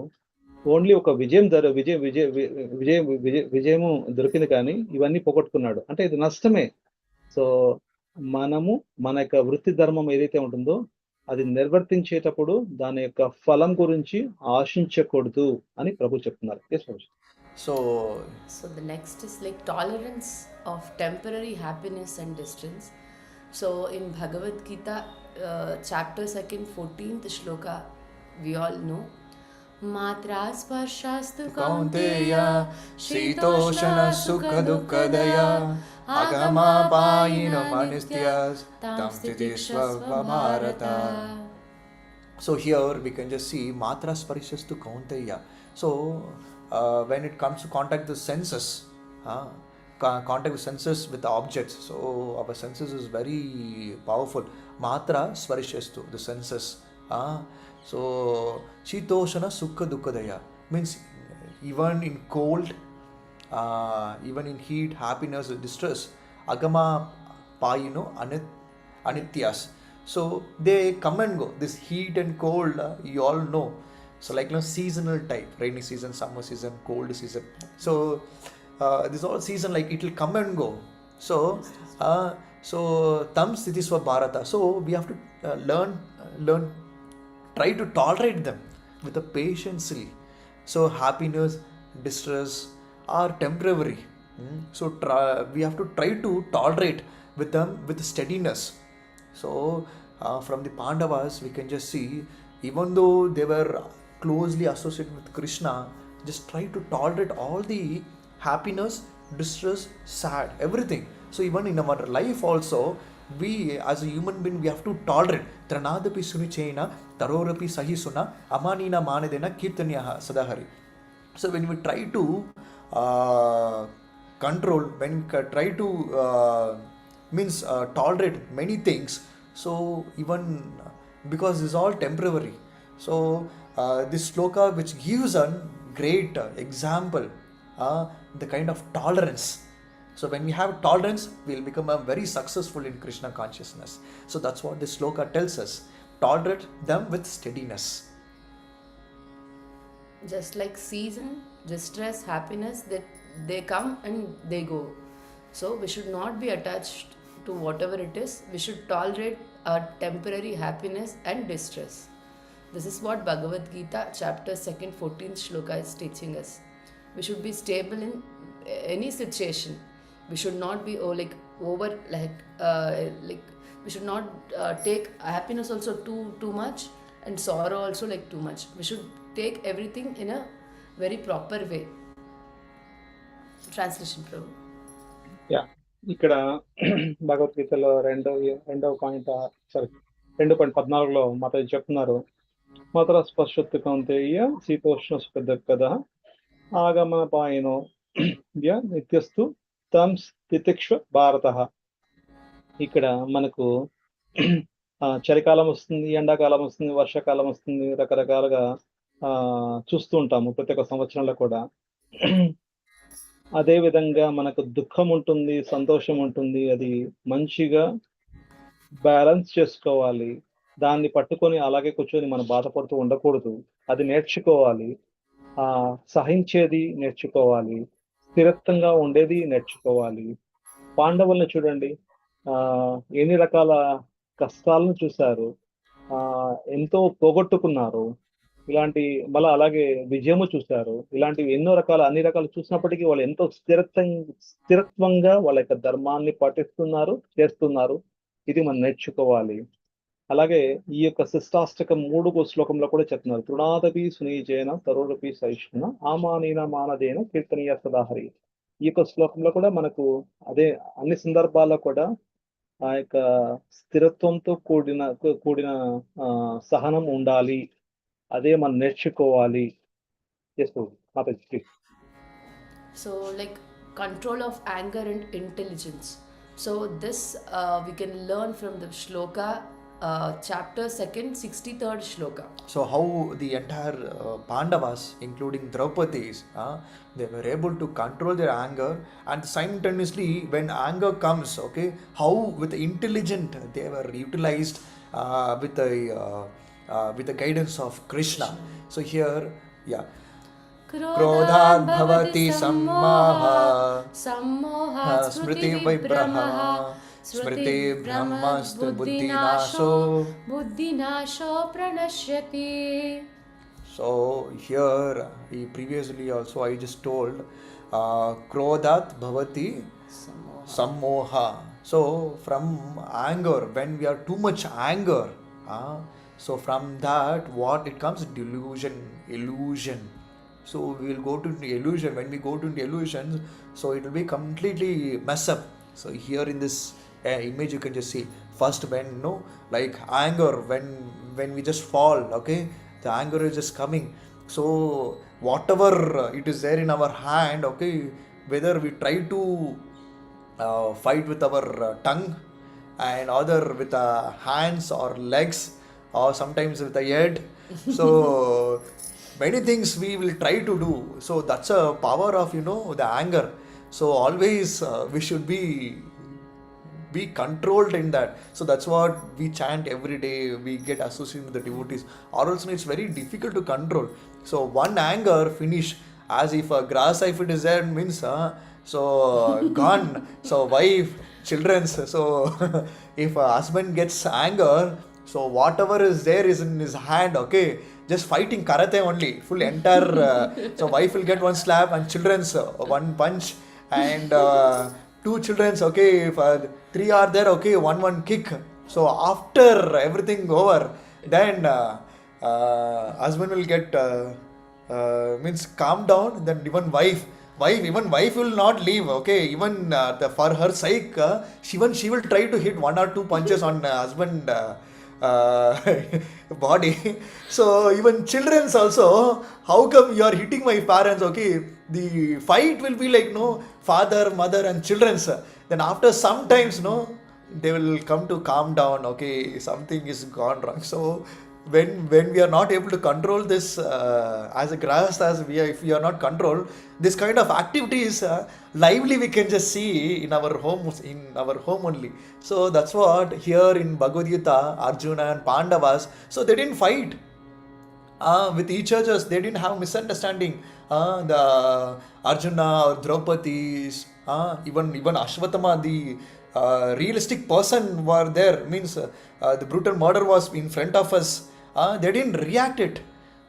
ఓన్లీ ఒక విజయము దొరికింది, కానీ ఇవన్నీ పోగొట్టుకున్నాడు. అంటే ఇది నష్టమే. సో మనము మన యొక్క వృత్తి ధర్మం ఏదైతే ఉంటుందో అది నిర్వర్తించేటప్పుడు దాని యొక్క ఫలం గురించి ఆశించకూడదు అని ప్రభు చెప్తున్నారు. So the next is like tolerance of temporary happiness and distress. So in Bhagavad Gita chapter 2 14th shloka we all know, matra sparshastu kaunteya shitoshana sukha dukkadaya agama payina manistyas tam stitishva bharata. So here we can just see matra sparshastu kaunteya. So when it comes to contact the senses, contact with senses with objects, so our senses is very powerful. Matra sparishastu, the senses. So shitoshana sukha dukkadaya means even in cold, even in heat, happiness, distress, agama payino anityas. So they come and go. This heat and cold, you all know. So like seasonal type, rainy season, summer season, cold season. So this all season, like it will come and go. So tam sthiti swa bharata. So we have to learn, try to tolerate them with a patiently. So happiness, distress are temporary. So we have to try to tolerate with them with steadiness. So from the Pandavas we can just see, even though they were closely associated with Krishna, just try to tolerate all the happiness, distress, sad, everything. So even in our life also we as a human being, we have to tolerate. Tranadapi sunichena, tarorapi sahisuna, amanina manadena, kirtanyaha sadahari. So when we try to control, when we try to means tolerate many things, so even because it's all temporary. So this sloka which gives a great example, the kind of tolerance. So when we have tolerance, we'll become a very successful in Krishna consciousness. So that's what this sloka tells us. Tolerate them with steadiness. Just like season, distress, happiness, that they come and they go. So we should not be attached to whatever it is. We should tolerate our temporary happiness and distress. This is what Bhagavad Gita chapter 2nd 14th shloka is teaching us. We should be stable in any situation. We should not be like we should not take happiness also too much and sorrow also like too much. We should take everything in a very proper way. Translation, Prabhu. Yeah ఇక్కడ భగవద్గీతలో రెండవ point 2.14లో మాత చెప్తున్నారు, మాతర స్పర్శత్తు కౌంతేయ శీతోష్ణ సుఖద ఆగమన పాయనో నిత్యస్తు తంస్ తితిక్ష భారత. ఇక్కడ మనకు చలికాలం వస్తుంది, ఎండాకాలం వస్తుంది, వర్షాకాలం వస్తుంది, రకరకాలుగా చూస్తూ ఉంటాము ప్రతి ఒక్క సంవత్సరంలో కూడా. అదే విధంగా మనకు దుఃఖం ఉంటుంది, సంతోషం ఉంటుంది. అది మంచిగా బ్యాలెన్స్ చేసుకోవాలి. దాన్ని పట్టుకొని అలాగే కూర్చొని మనం బాధపడుతూ ఉండకూడదు. అది నేర్చుకోవాలి. సహించేది నేర్చుకోవాలి, స్థిరత్వంగా ఉండేది నేర్చుకోవాలి. పాండవుల్ని చూడండి, ఎన్ని రకాల కష్టాలను చూశారు, ఎంతో పోగొట్టుకున్నారు. ఇలాంటి మళ్ళీ అలాగే విజయము చూశారు. ఇలాంటివి అన్ని రకాలు చూసినప్పటికీ వాళ్ళు ఎంతో స్థిరత్వంగా వాళ్ళ యొక్క ధర్మాన్ని పాటిస్తున్నారు, చేస్తున్నారు. ఇది మనం నేర్చుకోవాలి. అలాగే ఈ యొక్క శిష్టాష్టకం 3వ శ్లోకంలో కూడా చెప్తున్నారు, తృణాదపి సునీజేన తరురపి సహిష్ణ ఆమానీన మానదేన కీర్తనీయ సదాహరి. ఈ యొక్క శ్లోకంలో కూడా మనకు అదే అన్ని సందర్భాల్లో కూడా ఆ యొక్క స్థిరత్వంతో కూడిన సహనం ఉండాలి. అదే మనం నేర్చుకోవాలి. So like control of anger and intelligence. So this we can learn from the shloka chapter 2nd 63rd shloka. So how the entire Pandavas, including Draupadi's, they were able to control their anger, and simultaneously when anger comes, okay, how with intelligent they were utilized with the guidance of Krishna. So here, yeah. Krodhat bhavati sammoha smriti vibraha smriti brahmastu buddhinasho pranashyati. So here, previously also I just told, krodhat bhavati sammoha. So from anger, when we are too much anger, so from that what it comes? Delusion, illusion. So we will go to the illusion. When we go to the illusions, so it will be completely mess up. So here in this image you can just see, first when like anger, when we just fall, okay, the anger is just coming. So whatever it is there in our hand, okay, whether we try to fight with our tongue and other with hands or legs or sometimes with the head. So many things we will try to do. So that's a power of the anger. So always we should be controlled in that. So that's what we chant every day. We get associated with the devotees, or else it's very difficult to control. So one anger finish, as if a grass if it is there means so gone. So wife, children. So if a husband gets anger, so whatever is there is in his hand, okay, just fighting karate only, full entire so wife will get one slap and children's one punch, and 2 children's, okay, if 3 are there, okay, one kick. So after everything over, then husband will get means calm down. Then even wife Even wife will not leave. Okay, even for her sake, she will try to hit one or two punches on husband uh, body. So even children's also, how come you are hitting my parents? Okay, the fight will be like no father, mother, and children's. Then after sometimes no, they will come to calm down. Okay, something is gone wrong. So when we are not able to control this as a grass, as we are, if we are not control this kind of activities, lively we can just see in our homes, in our home only. So that's what here in Bhagavad Gita, Arjuna and Pandavas, so they didn't fight with each other. They didn't have misunderstanding. The Arjuna or Draupadi's, even Ashwatthama, the realistic person were there. Means the brutal murder was in front of us. They didn't react it.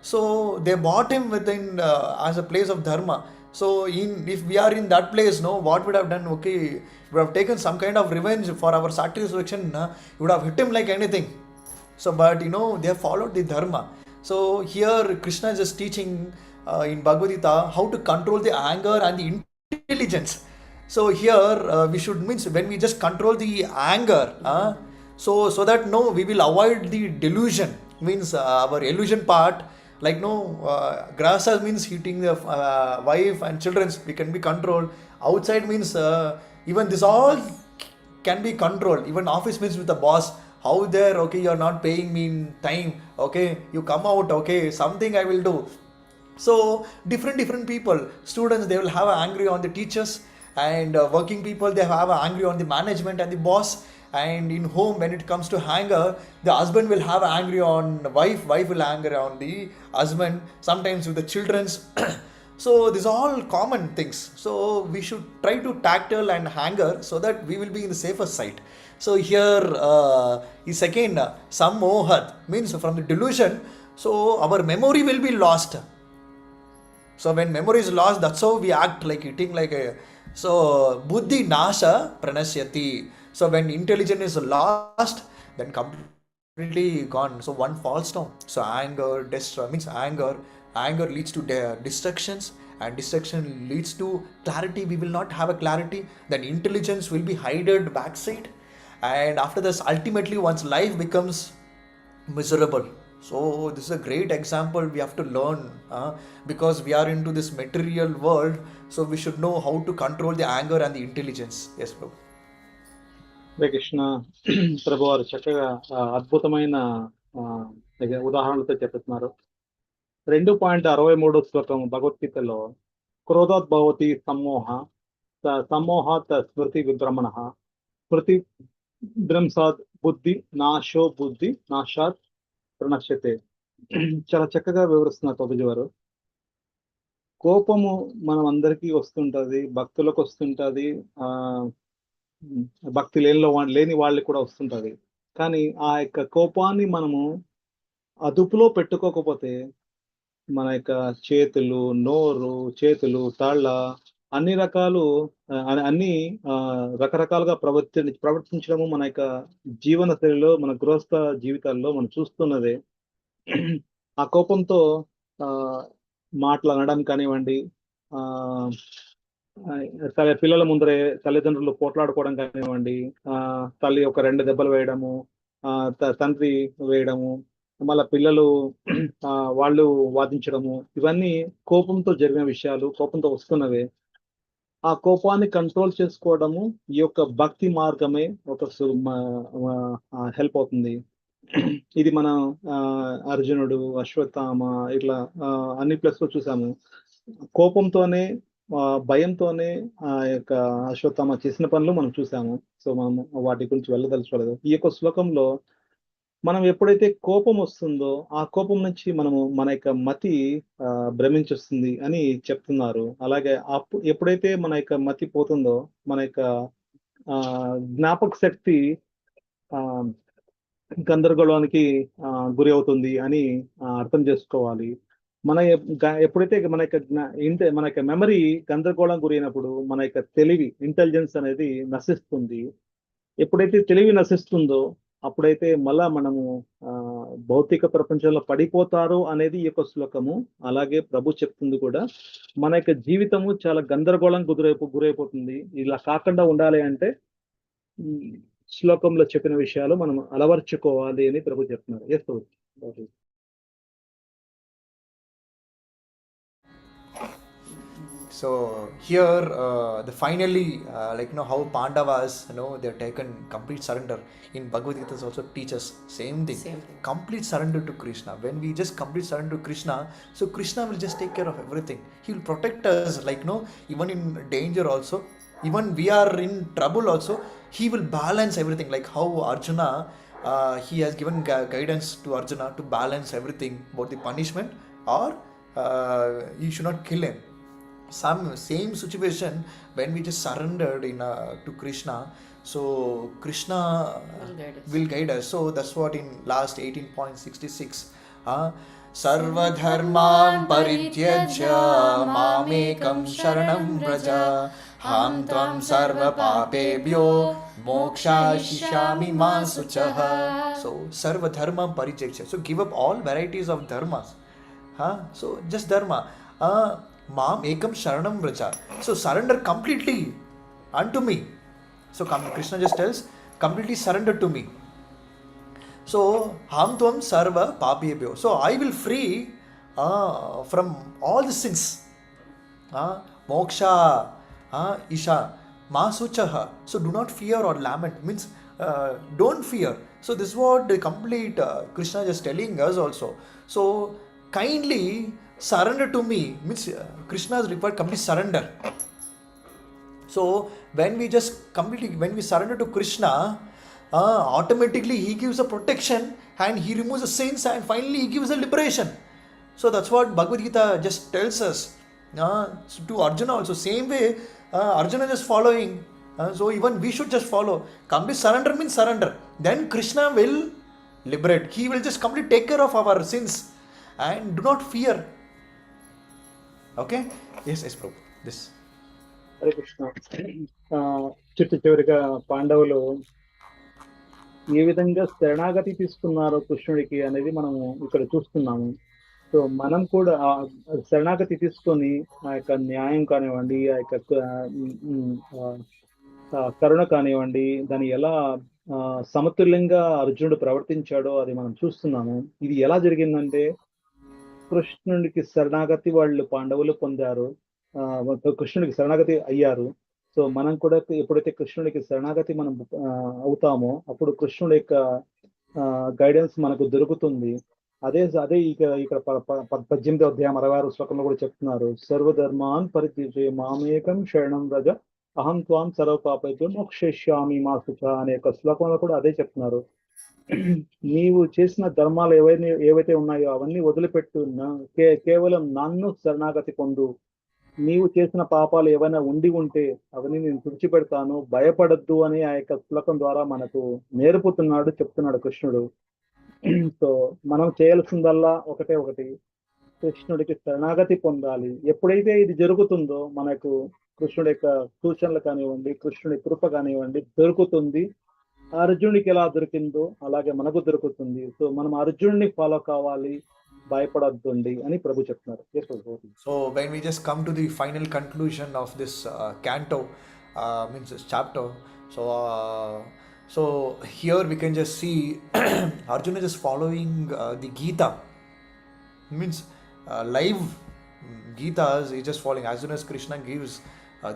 So they bought him within as a place of dharma. So in if we are in that place, no, what would have done? Okay, we would have taken some kind of revenge for our satisfaction. We would have hit him like anything. So, but they have followed the dharma. So here Krishna is just teaching in Bhagavad Gita how to control the anger and the intelligence. So here we should means when we just control the anger, so that no we will avoid the delusion. Means our illusion part, like no grasa means hitting the wife and children, we can be controlled. Outside means even this all can be controlled. Even office means with the boss, how there, okay, you're not paying me in time, okay, you come out, okay, something I will do. So different people, students, they will have angry on the teachers, and working people, they have angry on the management and the boss. And in home, when it comes to anger, the husband will have angry on the wife will anger on the husband, sometimes with the children's. So these are all common things. So we should try to tackle and anger so that we will be in the safer side. So here is again sammohat, means from the delusion. So our memory will be lost. So when memory is lost, that's how we act like eating like a. So buddhi nasha pranasyati. So when intelligence is lost, then completely gone. So one falls down. So anger, means anger leads to destructions, and destruction leads to clarity. We will not have a clarity. Then intelligence will be hidden backside, and after this, ultimately, one's life becomes miserable. So this is a great example we have to learn, because we are into this material world. So we should know how to control the anger and the intelligence. Yes, Prabhu. Hare Krishna. ప్రభు వారు చక్కగా అద్భుతమైన ఉదాహరణలతో చెప్తున్నారు. 2.63 శ్లోకం భగవద్గీతలో, క్రోధాత్ భవతి సమ్మోహాత్ స్మృతి విభ్రమణ, స్మృతి భ్రంశాత్ బుద్ధి నాశాత్ ప్రణశ్యతే. చాలా చక్కగా వివరిస్తున్నారు ప్రభుజీ వారు. కోపము మనం అందరికీ వస్తుంటది, భక్తులకు వస్తుంటది, భక్తి లేని వాళ్ళకి కూడా వస్తుంటది. కానీ ఆ యొక్క కోపాన్ని మనము అదుపులో పెట్టుకోకపోతే మన యొక్క చేతులు, నోరు, తళ్ళ అన్ని రకరకాలుగా ప్రవర్తించడము మన యొక్క జీవన శైలిలో, మన గృహస్థ జీవితాల్లో మనం చూస్తున్నదే. ఆ కోపంతో మాటలు అనడం కానివ్వండి, పిల్లల ముందరే తల్లిదండ్రులు పోట్లాడుకోవడం కానివ్వండి, తల్లి ఒక 2 దెబ్బలు వేయడము, తండ్రి వేయడము, మళ్ళా పిల్లలు వాళ్ళు వాదించడము, ఇవన్నీ కోపంతో జరిగిన విషయాలు, కోపంతో వస్తున్నవే. ఆ కోపాన్ని కంట్రోల్ చేసుకోవడము ఈ యొక్క భక్తి మార్గమే ఒక హెల్ప్ అవుతుంది. ఇది మనం అర్జునుడు, అశ్వత్థామ, ఇట్లా అన్ని ప్లేస్ లో చూసాము. కోపంతోనే, భయంతోనే ఆ యొక్క అశ్వత్థామ చేసిన పనులు మనం చూసాము. సో మనం వాటి గురించి వెళ్ళదలుచుకోలేదు. ఈ యొక్క శ్లోకంలో మనం ఎప్పుడైతే కోపం వస్తుందో, ఆ కోపం నుంచి మన యొక్క మతి భ్రమించొస్తుంది అని చెప్తున్నారు. అలాగే ఎప్పుడైతే మన యొక్క మతి పోతుందో, మన యొక్క జ్ఞాపక శక్తి గందరగోళానికి గురి అవుతుంది అని అర్థం చేసుకోవాలి. ఎప్పుడైతే మన యొక్క మెమరీ గందరగోళం గురైనప్పుడు మన యొక్క తెలివి, ఇంటెలిజెన్స్ అనేది నశిస్తుంది. ఎప్పుడైతే తెలివి నశిస్తుందో అప్పుడైతే మళ్ళా మనము భౌతిక ప్రపంచంలో పడిపోతారు అనేది ఈ యొక్క శ్లోకము. అలాగే ప్రభు చెప్తుంది కూడా మన యొక్క జీవితము చాలా గందరగోళం గురైపోతుంది. ఇలా కాకుండా ఉండాలి అంటే ఈ శ్లోకంలో చెప్పిన విషయాలు మనం అలవర్చుకోవాలి అని ప్రభు చెప్తున్నారు. Yes Prabhu. So here, the finally, how Pandavas, they're taken complete surrender. In Bhagavad Gita also teaches same thing. Complete surrender to Krishna. When we just complete surrender to Krishna, so Krishna will just take care of everything. He will protect us, even in danger also. Even we are in trouble also, he will balance everything. Like how Arjuna, he has given guidance to Arjuna to balance everything about the punishment, or you should not kill him. Same situation when we just surrendered to Krishna, so Krishna will guide us. So that's what in last 18.66, sarva dharman parityajya mamekam sharanam vraja ham tvam sarva papebhyo mokshayishyami ma suchaha. So sarva dharma parityajya, so give up all varieties of dharmas. So just dharma. Mam ekam sharanam vraja, so surrender completely unto me. So Krishna just tells, completely surrender to me. So ham tvam sarva papebhyo, so I will free from all the sins. Moksha isha ma suchaha, so do not fear or lament, means don't fear. So this is what the complete Krishna just telling us also. So kindly surrender to me, means Krishna has required complete surrender. So when we surrender to Krishna, automatically he gives a protection and he removes the sins, and finally he gives a liberation. So that's what Bhagavad Gita just tells us. To Arjuna also same way, Arjuna just following. So even we should just follow. Complete surrender means surrender, then Krishna will liberate. He will just completely take care of our sins, and do not fear. Okay? Yes, Prabhu. This. Hare Krishna. చివరిగా పాండవులు ఏ విధంగా శరణాగతి తీసుకున్నారో కృష్ణుడికి అనేది మనము ఇక్కడ చూస్తున్నాము. సో మనం కూడా శరణాగతి తీసుకొని ఆ యొక్క న్యాయం కానివ్వండి, ఆ యొక్క కరుణ కానివ్వండి, దాన్ని ఎలా సమతుల్యంగా అర్జునుడు ప్రవర్తించాడో అది మనం చూస్తున్నాము. ఇది ఎలా జరిగిందంటే, కృష్ణుడికి శరణాగతి వాళ్ళు పాండవులు పొందారు, కృష్ణుడికి శరణాగతి అయ్యారు. సో మనం కూడా ఎప్పుడైతే కృష్ణుడికి శరణాగతి మనం అవుతామో అప్పుడు కృష్ణుడి యొక్క గైడెన్స్ మనకు దొరుకుతుంది. అదే ఇక్కడ 18వ అధ్యాయం 66 శ్లోకంలో కూడా చెప్తున్నారు, సర్వధర్మాన్ పరిత్యజ్య మామేకం శరణం వ్రజ అహం త్వాం సర్వ పాపేభ్యో మోక్షయిష్యామి మా శుచ అనే ఒక శ్లోకంలో కూడా అదే చెప్తున్నారు. నీవు చేసిన ధర్మాలు ఏవైతే ఉన్నాయో అవన్నీ వదిలిపెట్టు, కేవలం నన్ను శరణాగతి పొందు. నీవు చేసిన పాపాలు ఏవైనా ఉంటే అవన్నీ నేను తుడిచిపెడతాను, భయపడద్దు అని ఆ యొక్క శ్లోకం ద్వారా మనకు చెప్తున్నాడు కృష్ణుడు. సో మనం చేయాల్సిందల్లా ఒకటి, కృష్ణుడికి శరణాగతి పొందాలి. ఎప్పుడైతే ఇది జరుగుతుందో మనకు కృష్ణుడి యొక్క సూచనలు కానివ్వండి, కృష్ణుడి కృప కానివ్వండి దొరుకుతుంది. అర్జునుడికి ఎలా దొరికిందో అలాగే మనకు దొరుకుతుంది. సో మనం అర్జునుడిని ఫాలో కావాలి, భయపడద్దండి అని ప్రభు చెప్తున్నారు. So when we just come to the final conclusion of this canto, means this chapter, so here we can just see Arjuna is following the Gita, means live Gitas. He just following as soon as Krishna gives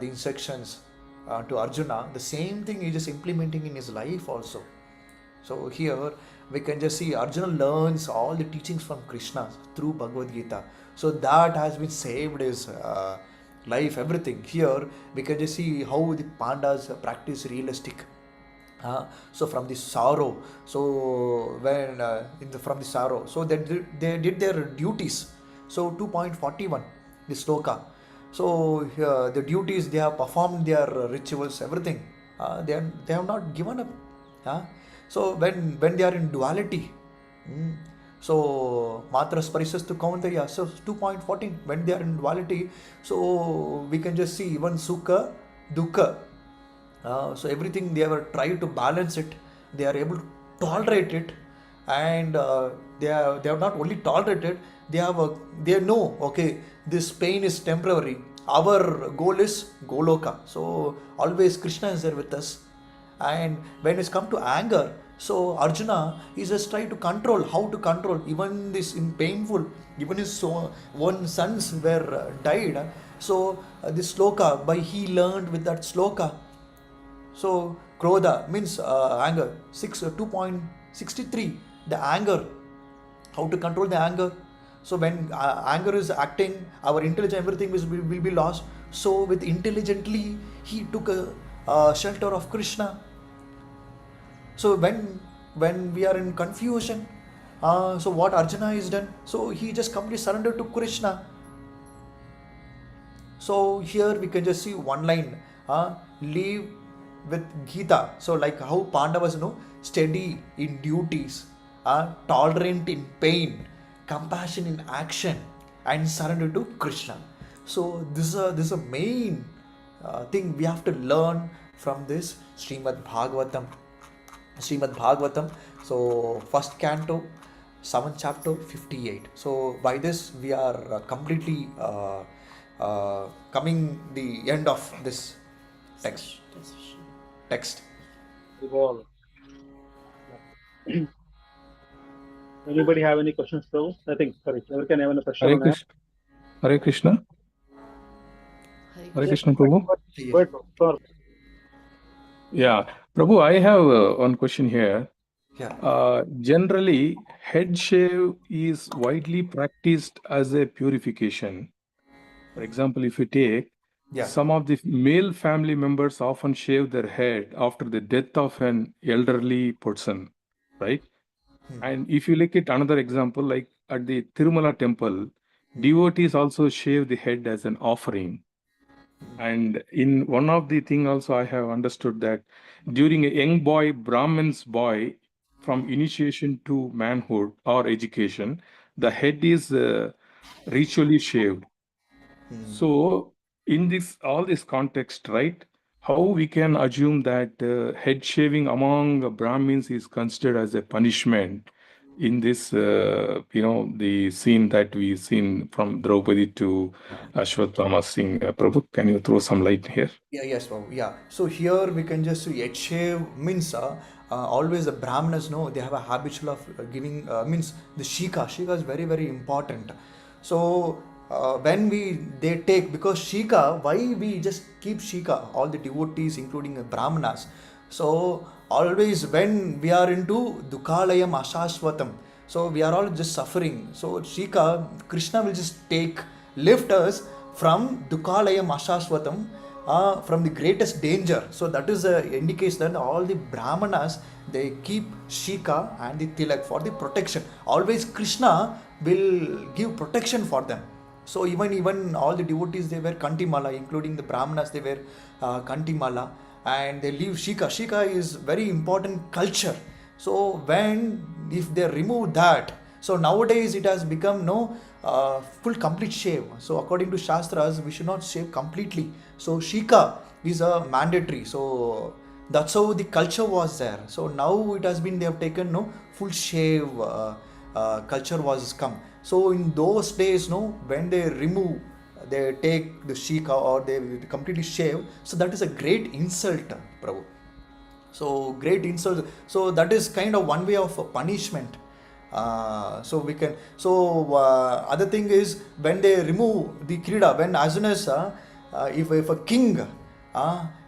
the instructions to Arjuna, the same thing he is implementing in his life also. So here we can just see Arjuna learns all the teachings from Krishna through Bhagavad Gita. So that has been saved his life, everything. Here we can just see how the Pandas practice realistic. So from the sorrow, so when from the sorrow, so they did their duties. So 2.41 the sloka. So the duties, they have performed their rituals, everything. They have not given up. So when they are in duality, so matra sparisastu kauntaya, so 2.14 when they are in duality, so we can just see even sukha dukkha, so everything they ever try to balance it, they are able tolerate it, and they have not only tolerated, they know, okay, this pain is temporary. Our goal is Goloka. So always Krishna is there with us. And when it's come to anger, so Arjuna is just trying to control, how to control even this in painful, even his one sons were died. So this sloka, by he learned with that sloka. So krodha means anger. 2.63, the anger, how to control the anger. So when anger is acting, our intelligence, everything will be lost. So with intelligently, he took a shelter of Krishna. So when we are in confusion, so what Arjuna is done, so he just completely surrendered to Krishna. So here we can just see one line, live with Gita. So like how Pandavas steady in duties, tolerant in pain, compassion in action, and surrender to Krishna. So this is a main thing we have to learn from this Srimad Bhagavatam. So first canto, 7th chapter, 58. So by this we are completely coming the end of this text. Evolve. Anybody have any questions, Prabhu? I think, sorry, ఎవరికైనా ఏమైనా ప్రశ్నలు Hare ఉన్నాయా? Krishna. Hare Krishna. Hare Hare Krishna, Prabhu. Go ahead, Prabhu. Yeah, Prabhu, I have one question here. Yeah. Generally, head shave is widely practiced as a purification. For example, if you take Yeah. some of the male family members often shave their head after the death of an elderly person, right? And if you look at another example, like at the Tirumala temple, devotees also shave the head as an offering. And in one of the thing also I have understood that during a young boy, Brahmin's boy, from initiation to manhood or education, the head is ritually shaved. So in this all this context, right, how we can assume that head shaving among Brahmins is considered as a punishment in this, the scene that we've seen from Draupadi to Ashwatthama Singh. Prabhu, can you throw some light here? Yes, Babu. Yeah. So here we can just see shave means always the Brahmanas know they have a habitual of giving means the shika. Shika is very very important. So when they take, because shika, why we just keep shika, all the devotees including the Brahmanas. So always when we are into dukalayam ashashvatam, so we are all just suffering. So shika, Krishna will just lift us from dukalayam ashashvatam, from the greatest danger. So that is a indication that all the Brahmanas, they keep shika and the tilak for the protection. Always Krishna will give protection for them. So even all the devotees, they wear kantimala, including the Brahmanas, they wear kantimala, and they leave shika. Shika is very important culture. So if they remove that, so nowadays it has become full complete shave. So according to Shastras, we should not shave completely. So shika is a mandatory. So that's how the culture was there. So now it has been, they have taken full shave culture was come. So in those days, when they take the shika or they completely shave, so that is a great insult, Prabhu. So great insult. So that is kind of one way of punishment. So we can. So other thing is when they remove the kirida, when as soon as if a king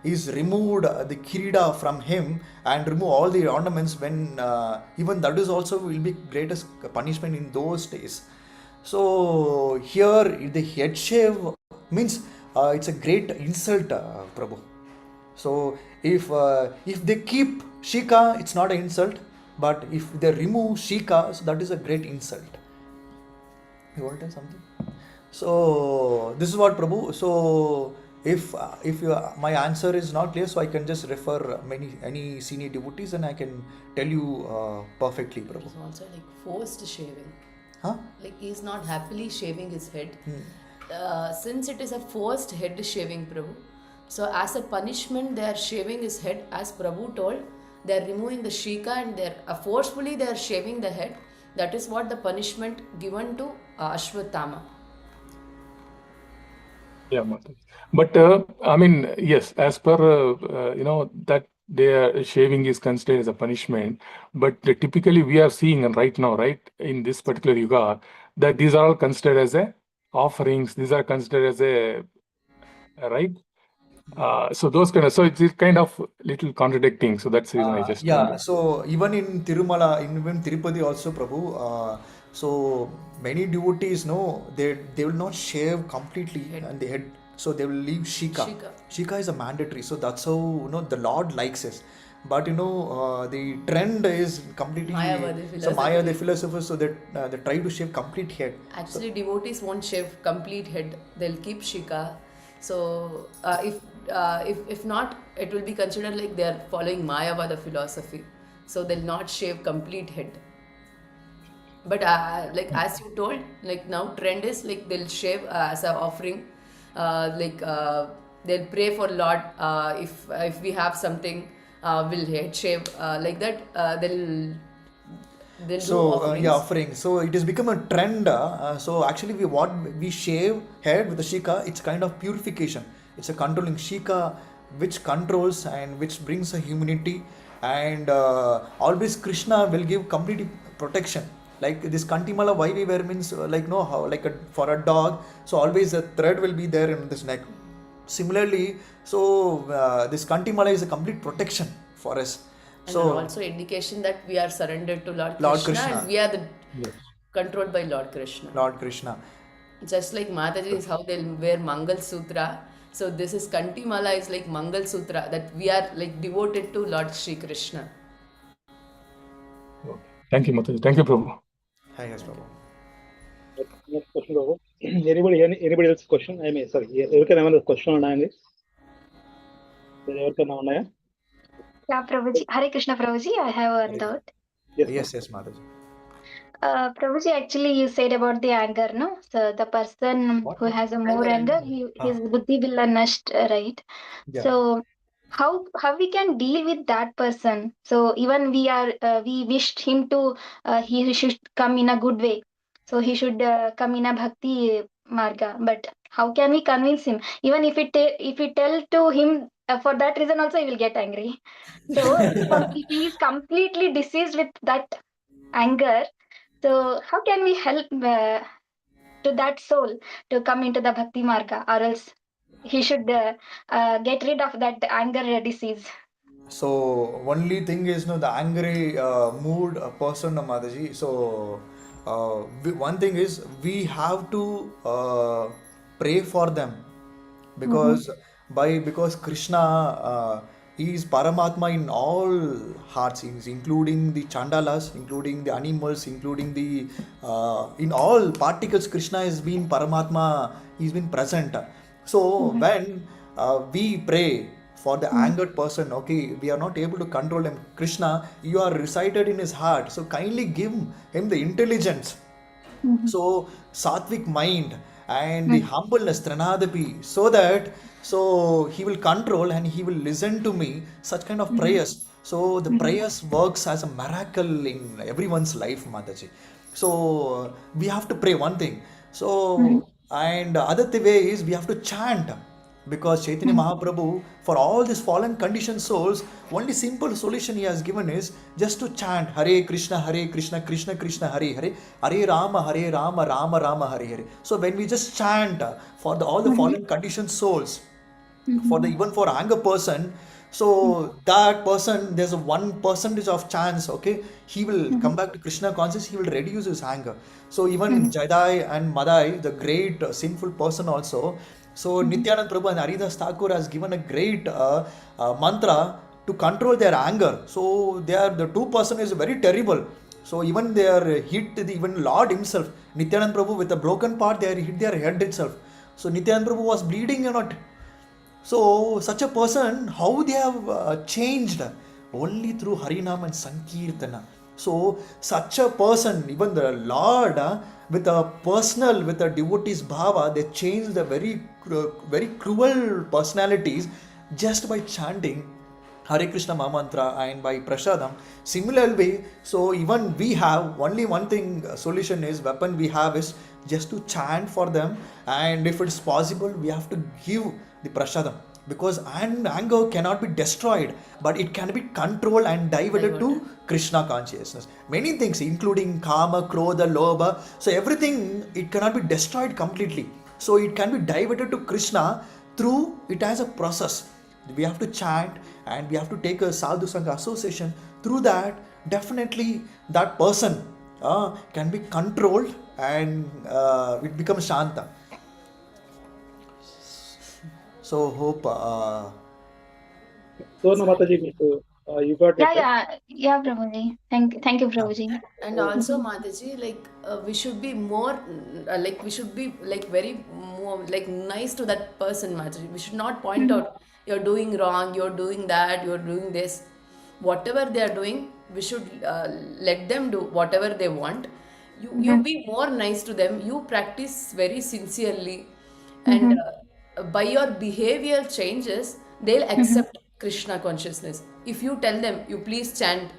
is removed the kirida from him and remove all the ornaments, when even that is also will be greatest punishment in those days. So here the head shave means it's a great insult, Prabhu. So if they keep shika, it's not an insult, but if they remove shika, so that is a great insult. You want to tell something? So this is what, Prabhu. So if my answer is not clear, so I can just refer any senior devotees and I can tell you perfectly, Prabhu. It's also like forced shaving. Huh? Like he's not happily shaving his head. Since it is a forced head shaving, Prabhu. So as a punishment, they are shaving his head, as Prabhu told. They're removing the shika and they're forcefully they're shaving the head. That is what the punishment given to Ashwatthama. Yeah, Mataji. But I mean, yes, as per that their shaving is considered as a punishment. But typically, we are seeing and right now, right in this particular yuga, that these are all considered as a offerings. These are considered as a right. So those kind of it's kind of little contradicting. So that's the reason I just Yeah, wondered. so even in Tirumala, even Tirupati also, Prabhu, so many devotees know they will not shave completely and the head, so they will leave shika. Shika. Shika is a mandatory, so that's how the Lord likes it. But the trend is completely Mayavadi so Maya the philosophy. philosophers, so that they try to shave complete head. Actually, devotees won't shave complete head. They'll keep shika. So if not, it will be considered like they are following Mayavada philosophy. So they'll not shave complete head. But like as you told, like now trend is like they'll shave as a offering. They'll pray for Lord. If we have something, we'll head shave like that. They'll do So offerings. yeah, offering. So it has become a trend. So actually, what we shave head with the shika, it's kind of purification. It's a controlling shika, which controls and which brings a humanity, and always Krishna will give complete protection. Like this kantimala, why we wear means like no how like for a dog. So always a thread will be there in this neck. Similarly, so this kantimala is a complete protection for us. And So also indication that we are surrendered to Lord Lord Krishna, Krishna. and we are the Yes. controlled by Lord Krishna. Lord Krishna. Just like Mataji is how they'll wear Mangal Sutra. So this is Kantimala is like Mangal Sutra, that we are like devoted to Lord Shri Krishna. Okay. Thank you, Mataji. Thank you, Prabhu. Hi, yes, Prabhu. Next question, Prabhu. Anybody else question? I mean, sorry, ఎవరికైనా ఏమైనా question ఉన్నాయండి? ఎవరికైనా ఉన్నాయా? Yeah, Prabhuji. Hare Krishna, Prabhuji. I have one doubt. Yes, yes, Mataji. Prabhuji, actually, you said about the anger, no? So the person What? who has a more Anger. anger, his buddhi will nast, right? Yeah. So how we can deal with that person? So even we wished him to he should come in a good way. So he should come in a bhakti marga. But how can we convince him? Even if we tell to him for that reason also, he will get angry. So if he is completely diseased with that anger, so how can we help to that soul to come into the bhakti marga, or else he should get rid of that anger disease? So only thing is no the angry mood person Mataji. So one thing is we have to pray for them because because Krishna he is Paramatma in all hearts, including the Chandalas, including the animals, including the in all particles. Krishna has been Paramatma. He's been present. So when we pray for the angered person, okay, we are not able to control him. Krishna, you are recited in his heart. So kindly give him the intelligence. So sattvic mind and the humbleness, Tranadapi, so that so he will control and he will listen to me, such kind of prayers. So the prayers works as a miracle in everyone's life, Mataji. So we have to pray one thing. So and other way is we have to chant because Chaitanya Mahaprabhu, for all these fallen conditioned souls, only simple solution he has given is just to chant Hare Krishna, Krishna Krishna, Hare Hare, Hare Rama, Rama Rama, Hare Hare. So when we just chant for all the fallen conditioned souls, for the even for anger person, so that person there's a 1% of chance, okay, he will come back to Krishna conscious, he will reduce his anger. So even in Jadai and Madai, the great sinful person also, so Nityanand Prabhu and Haridas Thakur has given a great mantra to control their anger. So they are the 2% is very terrible. So even they are hit even Lord himself, Nityanand Prabhu with a broken part, they are hit their head itself. So Nityanand Prabhu was bleeding or not. So such a person, how they have changed only through Harinam and Sankirtana. So such a person, even the Lord, with a personal, with a devotee's bhava, they change the very cruel personalities just by chanting Hare Krishna Mahamantra and by Prasadam. Similar way, so even we have only one thing solution is weapon we have is just to chant for them, and if it's possible, we have to give the Prasadam, because anger cannot be destroyed, but it can be controlled and diverted to Krishna consciousness. Many things, including Kama, Krodha, Lobha, so everything it cannot be destroyed completely. So it can be diverted to Krishna through it as a process. We have to chant and we have to take a sadhu sangha association. Through that, definitely that person can be controlled and it becomes shanta. So hope Sorna Mataji, you got it, right? Yeah, Prabhuji. Thank you, Prabhuji. And also, Mataji, like we should be more, like we should be like very more like nice to that person, Mataji. We should not point out you're doing wrong, you're doing that, you're doing this. Whatever they are doing, we should let them do whatever they want. You be more nice to them. You practice very sincerely, and by your behavior changes, they'll accept Krishna consciousness. If you tell them, you please chant,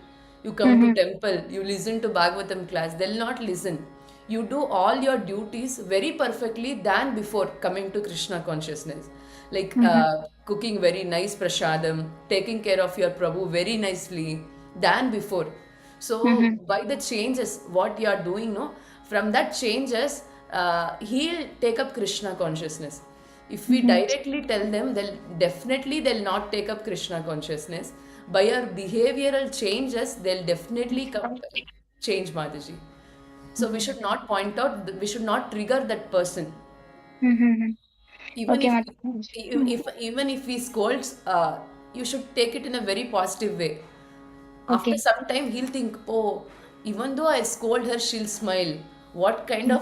you come to temple, you listen to Bhagavatam class, they'll not listen. You do all your duties very perfectly than before coming to Krishna consciousness. Like cooking very nice prasadam, taking care of your Prabhu very nicely than before. So by the changes, what you are doing, no, from that changes, he'll take up Krishna consciousness. If we directly tell them, they'll not take up Krishna consciousness. By our behavioral changes, they'll definitely change, Mataji. So we should not point out, we should not trigger that person. Even Okay, if Mataji. even if he scolds, you should take it in a very positive way. After Okay. some time, he'll think, oh, even though I scold her, she'll smile. What kind of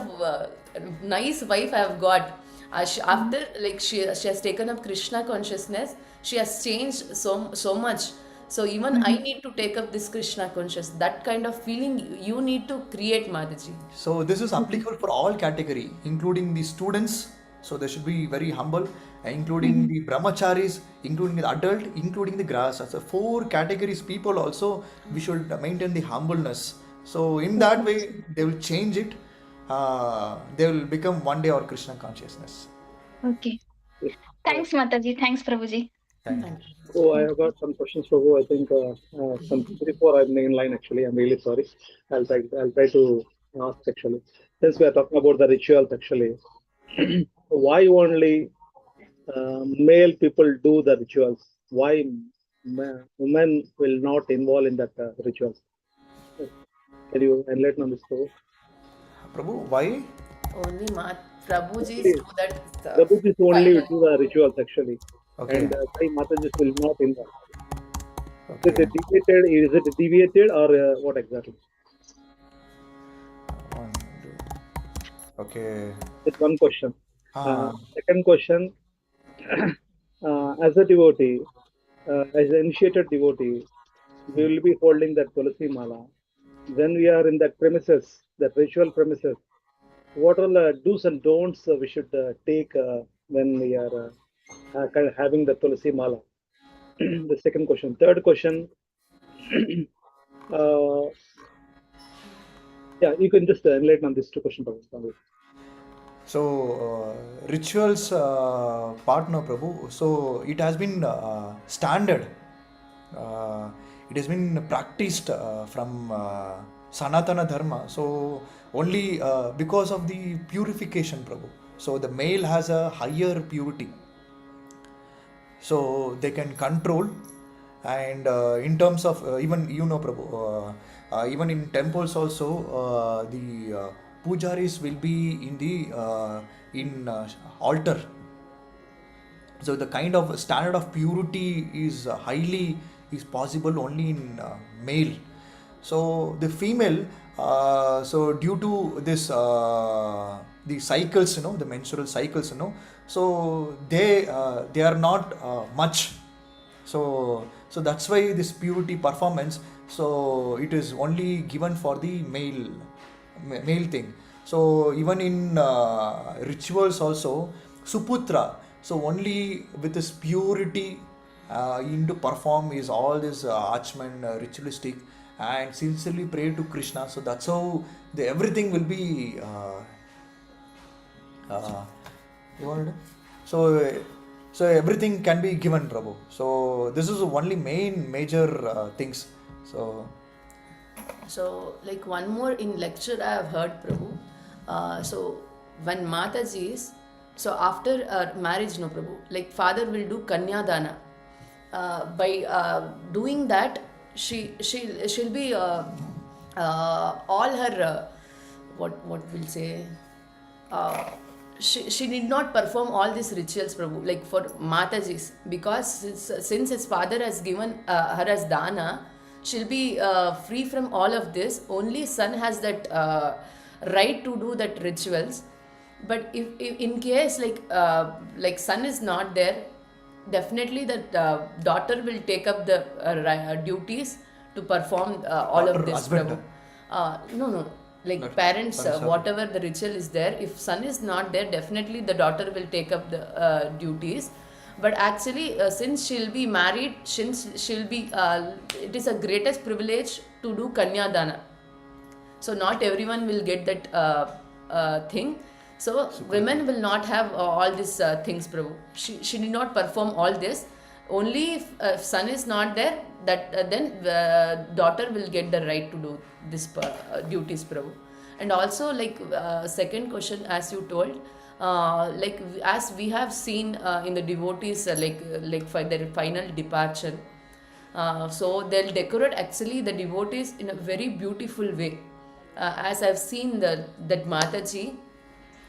nice wife I have got. After like she has taken up Krishna consciousness, she has changed so much. So even I need to take up this Krishna conscious. That kind of feeling you need to create, Mataji. so this is applicable for all category, including the students. So they should be very humble, including the brahmacharis, including the adult, including the grahas. So 4 categories people also we should maintain the humbleness. So in that way they will change it. They will become one day our Krishna consciousness. Okay. Yes. Thanks, Mataji. Thanks, Prabhuji. Thank you. Thank you. So I have got some questions for you. I think some before I'm in line. Actually, I'm really sorry. I'll try to ask actually. Since we are talking about the rituals, actually, why only male people do the rituals? Why women will not involve in that rituals? Can you enlighten on this, Prabhu? Prabhu, why? Only Prabhuji's Actually, do that Prabhuji only final. do the rituals actually, Okay. and why Mataji will not involve? Okay. Is it deviated or what exactly? One, two. Okay. That's one question. Ah. Second question, as a devotee, as an initiated devotee, we will be holding that Tulasi Mala. When we are in that premises, that ritual premises, what are the do's and don'ts we should take when we are kind of having the Tulasi Mala? The second question. Third question, yeah, you can just enlighten on these 2 questions. Prabhu. So rituals partner Prabhu. So it has been standard. It has been practiced from Sanatana Dharma. So only because of the purification Prabhu. So the male has a higher purity. So they can control, and in terms of even Prabhu, even in temples also the pujaris will be in the altar. So the kind of standard of purity is highly is possible only in male. So the female, so due to this the cycles, the menstrual cycles, so they are not much. So that's why this purity performance, so it is only given for the male thing. So even in rituals also, suputra, so only with this purity into perform is all this archman ritualistic and sincerely pray to Krishna. So that's how everything will be. You want to do? So everything can be given, Prabhu. So this is the only major things. So, like one more in lecture I have heard, Prabhu. So, when Mataji's, so after marriage, no, Prabhu, like father will do Kanyadana. By doing that, she'll be all her what will say. Uh, she did not perform all these rituals, Prabhu, like for Mataji's, because since his father has given her as dana, she'll be free from all of this. Only son has that right to do that rituals. But if in case like son is not there, definitely that daughter will take up the duties to perform all Daughter, of this, husband, Prabhu. No, like Not- parents, son is not whatever the ritual is there, if son is not there, definitely the daughter will take up the duties. But actually, since she'll be married, since she'll be, it is a greatest privilege to do Kanyadana. So not everyone will get that thing. So women will not have all these things, Prabhu. She did not perform all this. Only if son is not there, that then daughter will get the right to do this duties, Prabhu. And also, like second question, as you told, like as we have seen in the devotees, like for their final departure, so they'll decorate actually the devotees in a very beautiful way. As I've seen that Mataji,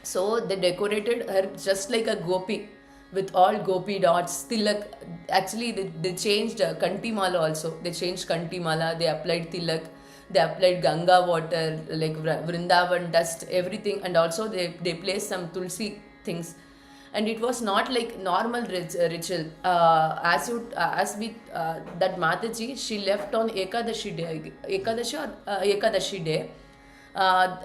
so they decorated her just like a gopi with all gopi dots. Tilak, actually they changed Kantimala also. They changed Kantimala, they applied Tilak, they applied Ganga water, like Vrindavan dust, everything, and also they placed some Tulsi things. And it was not like normal ritual. As we that Mataji, she left on Ekadashi day, Ekadashi day.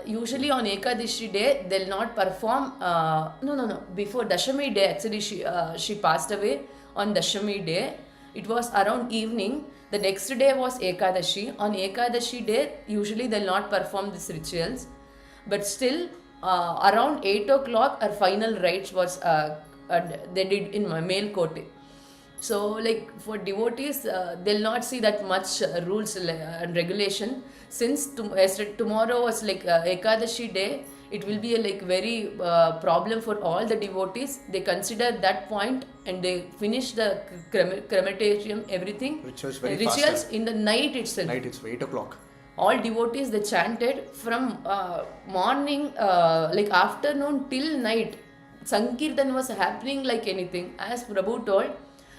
Usually on Ekadashi day, they'll not perform. No. Before Dashami day, actually, she passed away on Dashami day. It was around evening. The next day was Ekadashi. On Ekadashi day, usually they'll not perform these rituals. But still, around 8 o'clock, our final rites was they did in my male kote. So, like for devotees, they'll not see that much rules and regulation. Since tomorrow was like Ekadashi day, it will be a like very problem for all the devotees. They consider that point and they finish the crematorium, everything. Rituals very Rituals faster. in the night itself. Night it's 8 o'clock. All devotees they chanted from morning, like afternoon till night. Sankirtan was happening like anything. As Prabhu told,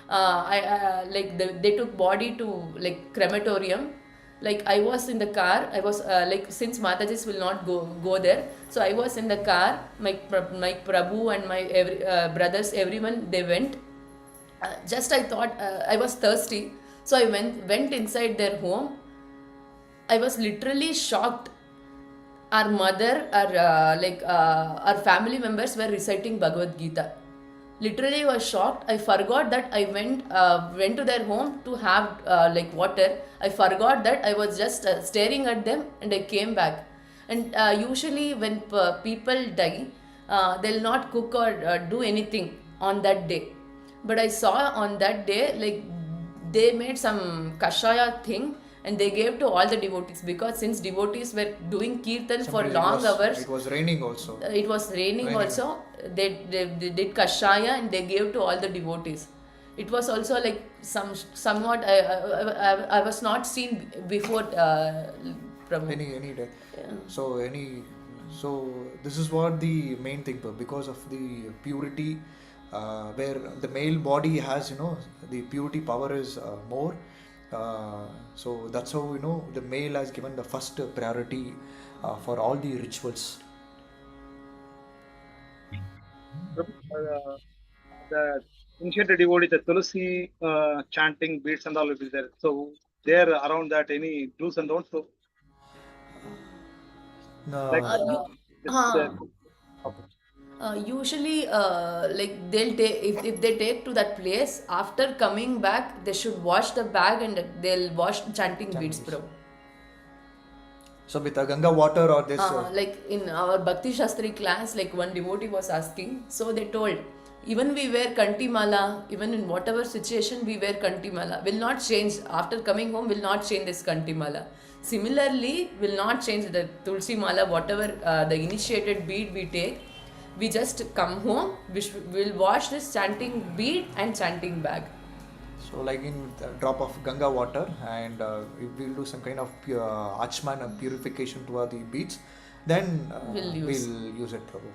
like they took body to like crematorium. Like I was in the car. I was like since Matajis will not go there, so I was in the car. My Prabhu and my brothers, everyone they went. Just I thought I was thirsty, so I went inside their home. I was literally shocked. Our mother, our family members were reciting Bhagavad Gita. Literally, I was shocked. I forgot that I went to their home to have like water. I forgot that I was just staring at them, and I came back. And usually, when people die, they'll not cook or do anything on that day. But I saw on that day, like they made some kashaya thing and they gave to all the devotees, because since devotees were doing kirtan for Sometimes long hours, it was raining also. it was raining also. They did kashaya and they gave to all the devotees. It was also like somewhat I was not seen before, Prabhu. Any day. So this is what the main thing, because of the purity, where the male body has, the purity power is more. So that's how the male has given the first priority for all the rituals. The initiated devotee, the Tulsi chanting beats and all will be there. So there around that any do's and don'ts. So like You, it's huh. okay. Usually, like they'll take if they take to that place, after coming back, they should wash the bag and they'll wash chanting beads, bro. So with the Ganga water or this. Like in our Bhakti Shastri class, like one devotee was asking, so they told, even we wear kanti mala, even in whatever situation we wear kanti mala, will not change after coming home. Will not change this kanti mala. Similarly, will not change the tulsi mala, whatever the initiated bead we take. We just come home, we'll wash this chanting bead and chanting bag. So like in a drop of Ganga water, and we'll do some kind of achman purification to the beads, then We'll use. use it, Prabhu.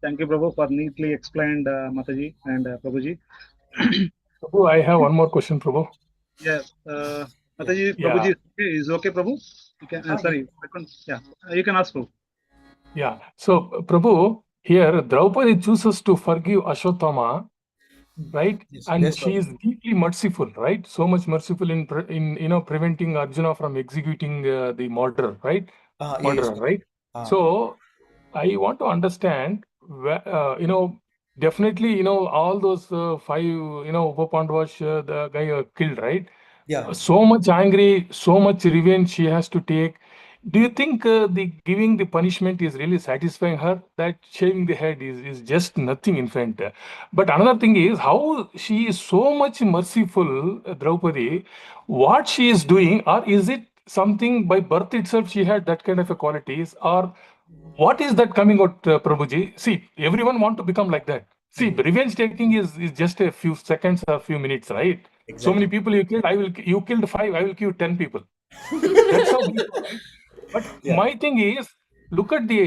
Thank you, Prabhu, for neatly explained, Mataji and Prabhuji. Prabhu, I have one more question, Prabhu. Yes, Mataji, Yeah. Prabhuji is okay, Prabhu? You can, sorry, you can ask, Prabhu. Yeah. So, Prabhu, here Draupadi chooses to forgive Ashwatthama, right? Yes, And yes, she Prabhu. is deeply merciful, right? So much merciful in preventing Arjuna from executing the murderer, right? Yes. Murderer, right? Ah. So I want to understand, definitely, all those 5, Upa Pandavas, the guy killed, right? Yeah. So much angry, so much revenge she has to take. Do you think the giving the punishment is really satisfying her? That shaving the head is just nothing, in fact. But another thing is how she is so much merciful, Draupadi. What she is doing, or is it something by birth itself she had that kind of a qualities, or what is that coming out, Prabhuji? See, everyone want to become like that. See, revenge taking is just a few seconds or few minutes, right? So many people you killed, you killed 5, I will kill 10 people. That's how we go, right? But Yeah. my thing is, look at the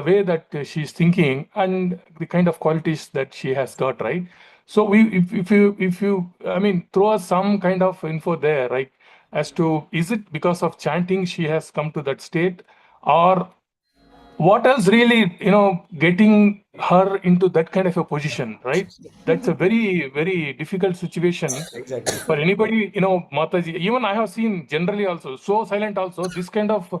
way that she's thinking and the kind of qualities that she has got, right? So if you I mean, throw us some kind of info there, right? As to, is it because of chanting she has come to that state, or what else really, getting her into that kind of a position, right? That's a very, very difficult situation Exactly. for anybody, Mataji. Even I have seen generally also, so silent also, this kind of,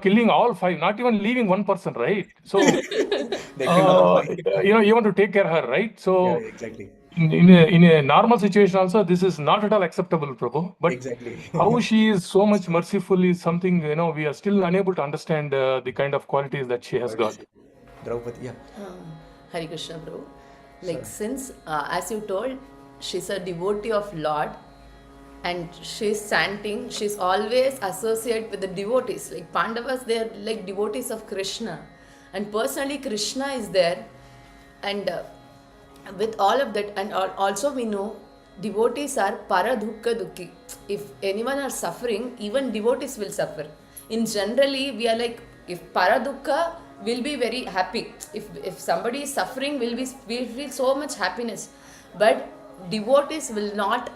killing all 5, not even leaving one person, right? So, They kill all 5. you want to take care of her, right? So, Yeah, exactly. in a normal situation also, this is not at all acceptable, Prabhu. But Exactly. how she is so much merciful is something, we are still unable to understand the kind of qualities that she has got. Draupadi, yeah. Hari Krishna, bro. Like, since, as you told, she's a devotee of Lord and she's chanting, she's always associated with the devotees. Like Pandavas, they're like devotees of Krishna. And personally, Krishna is there. And with all of that, and also we know devotees are paradukka dukki. If anyone are suffering, even devotees will suffer. In generally, we are like, if paradukka, will be very happy. If somebody is suffering, we feel so much happiness. But devotees will not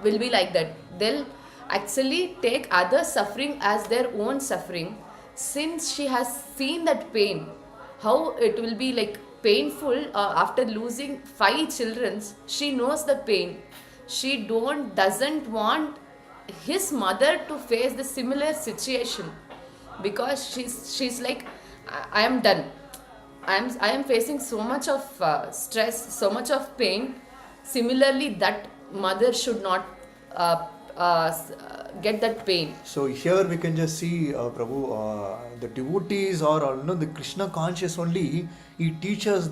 will be like that. They'll actually take other suffering as their own suffering, since she has seen that pain, how it will be like painful after losing 5 children. She knows the pain. She doesn't want his mother to face the similar situation, because she's like, I am done. I am facing so much of stress, so much of pain. Similarly, that mother should not get that pain. So here we can just see, Prabhu, the devotees or the Krishna conscious only. He teaches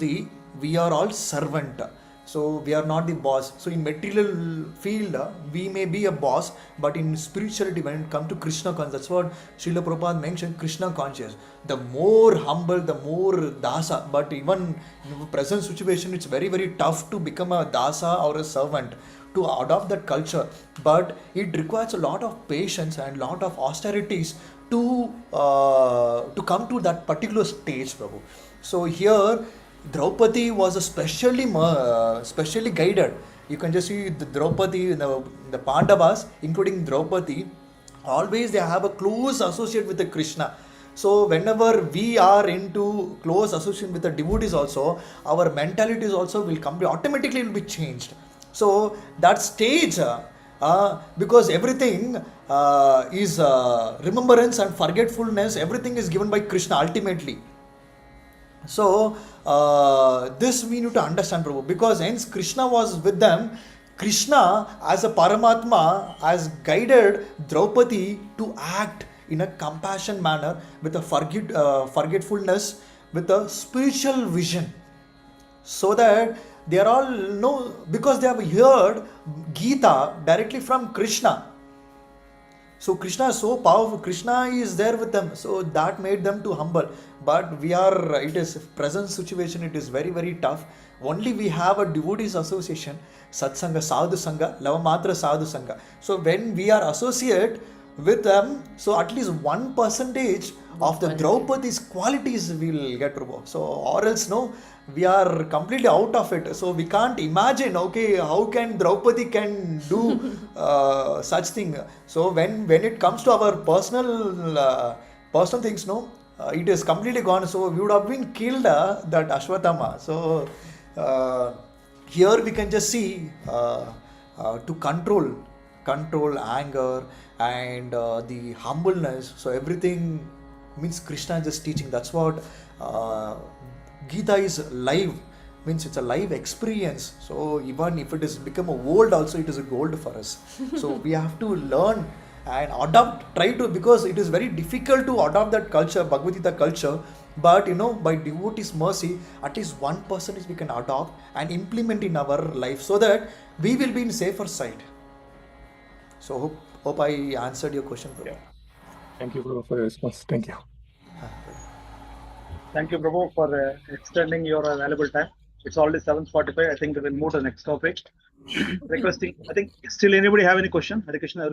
we are all servant. So we are not the boss. So in material field, we may be a boss, but in spirituality, when it comes to Krishna conscious, that's what Srila Prabhupada mentioned, Krishna conscious. The more humble, the more dasa. But even in the present situation, it's very, very tough to become a dasa or a servant, to adopt that culture. But it requires a lot of patience and lot of austerities to come to that particular stage, Prabhu. So here, Draupadi was specially guided. You can just see the Draupadi, the Pandavas, including Draupadi, always they have a close associate with the Krishna. So whenever we are into close association with the devotees also, our mentalities also will come, automatically will be changed. So that stage, Because everything is remembrance and forgetfulness, everything is given by Krishna ultimately. So this we need to understand, Prabhu, because hence Krishna was with them. Krishna as a Paramatma has guided Draupadi to act in a compassion manner with a forgetfulness, with a spiritual vision, so that they are all know, because they have heard Gita directly from Krishna. So Krishna is so powerful. Krishna is there with them. So that made them to humble. But we are, it is present situation, it is very, very tough. Only we have a devotees association, Satsanga, Sadhu Sangha, Lavamatra Sadhu Sangha. So when we are associate with them, so at least 1% of the Draupadi's qualities will get, Prabhu. So or else no, we are completely out of it. So we can't imagine, okay, how can Draupadi can do such thing. So when it comes to our personal things, no, it is completely gone. So we would have been killed that Ashwatthama. So here we can just see to control anger and the humbleness. So everything means Krishna is just teaching. That's what Gita is live, means it's a live experience. So even if it is become a old also, it is a gold for us. So we have to learn and adopt, try to, because it is very difficult to adopt that culture, Bhagavad Gita culture. But by devotees mercy, at least 1% we can adopt and implement in our life, so that we will be in safer side. So hope I answered your question, Prabhu. Yeah. Thank you, Prabhu, for your response. Thank you. Thank you, Prabhu, for extending your valuable time. It's already 7:45. I think we will move to the next topic. Requesting, I think, still anybody have any question? Hare Krishna.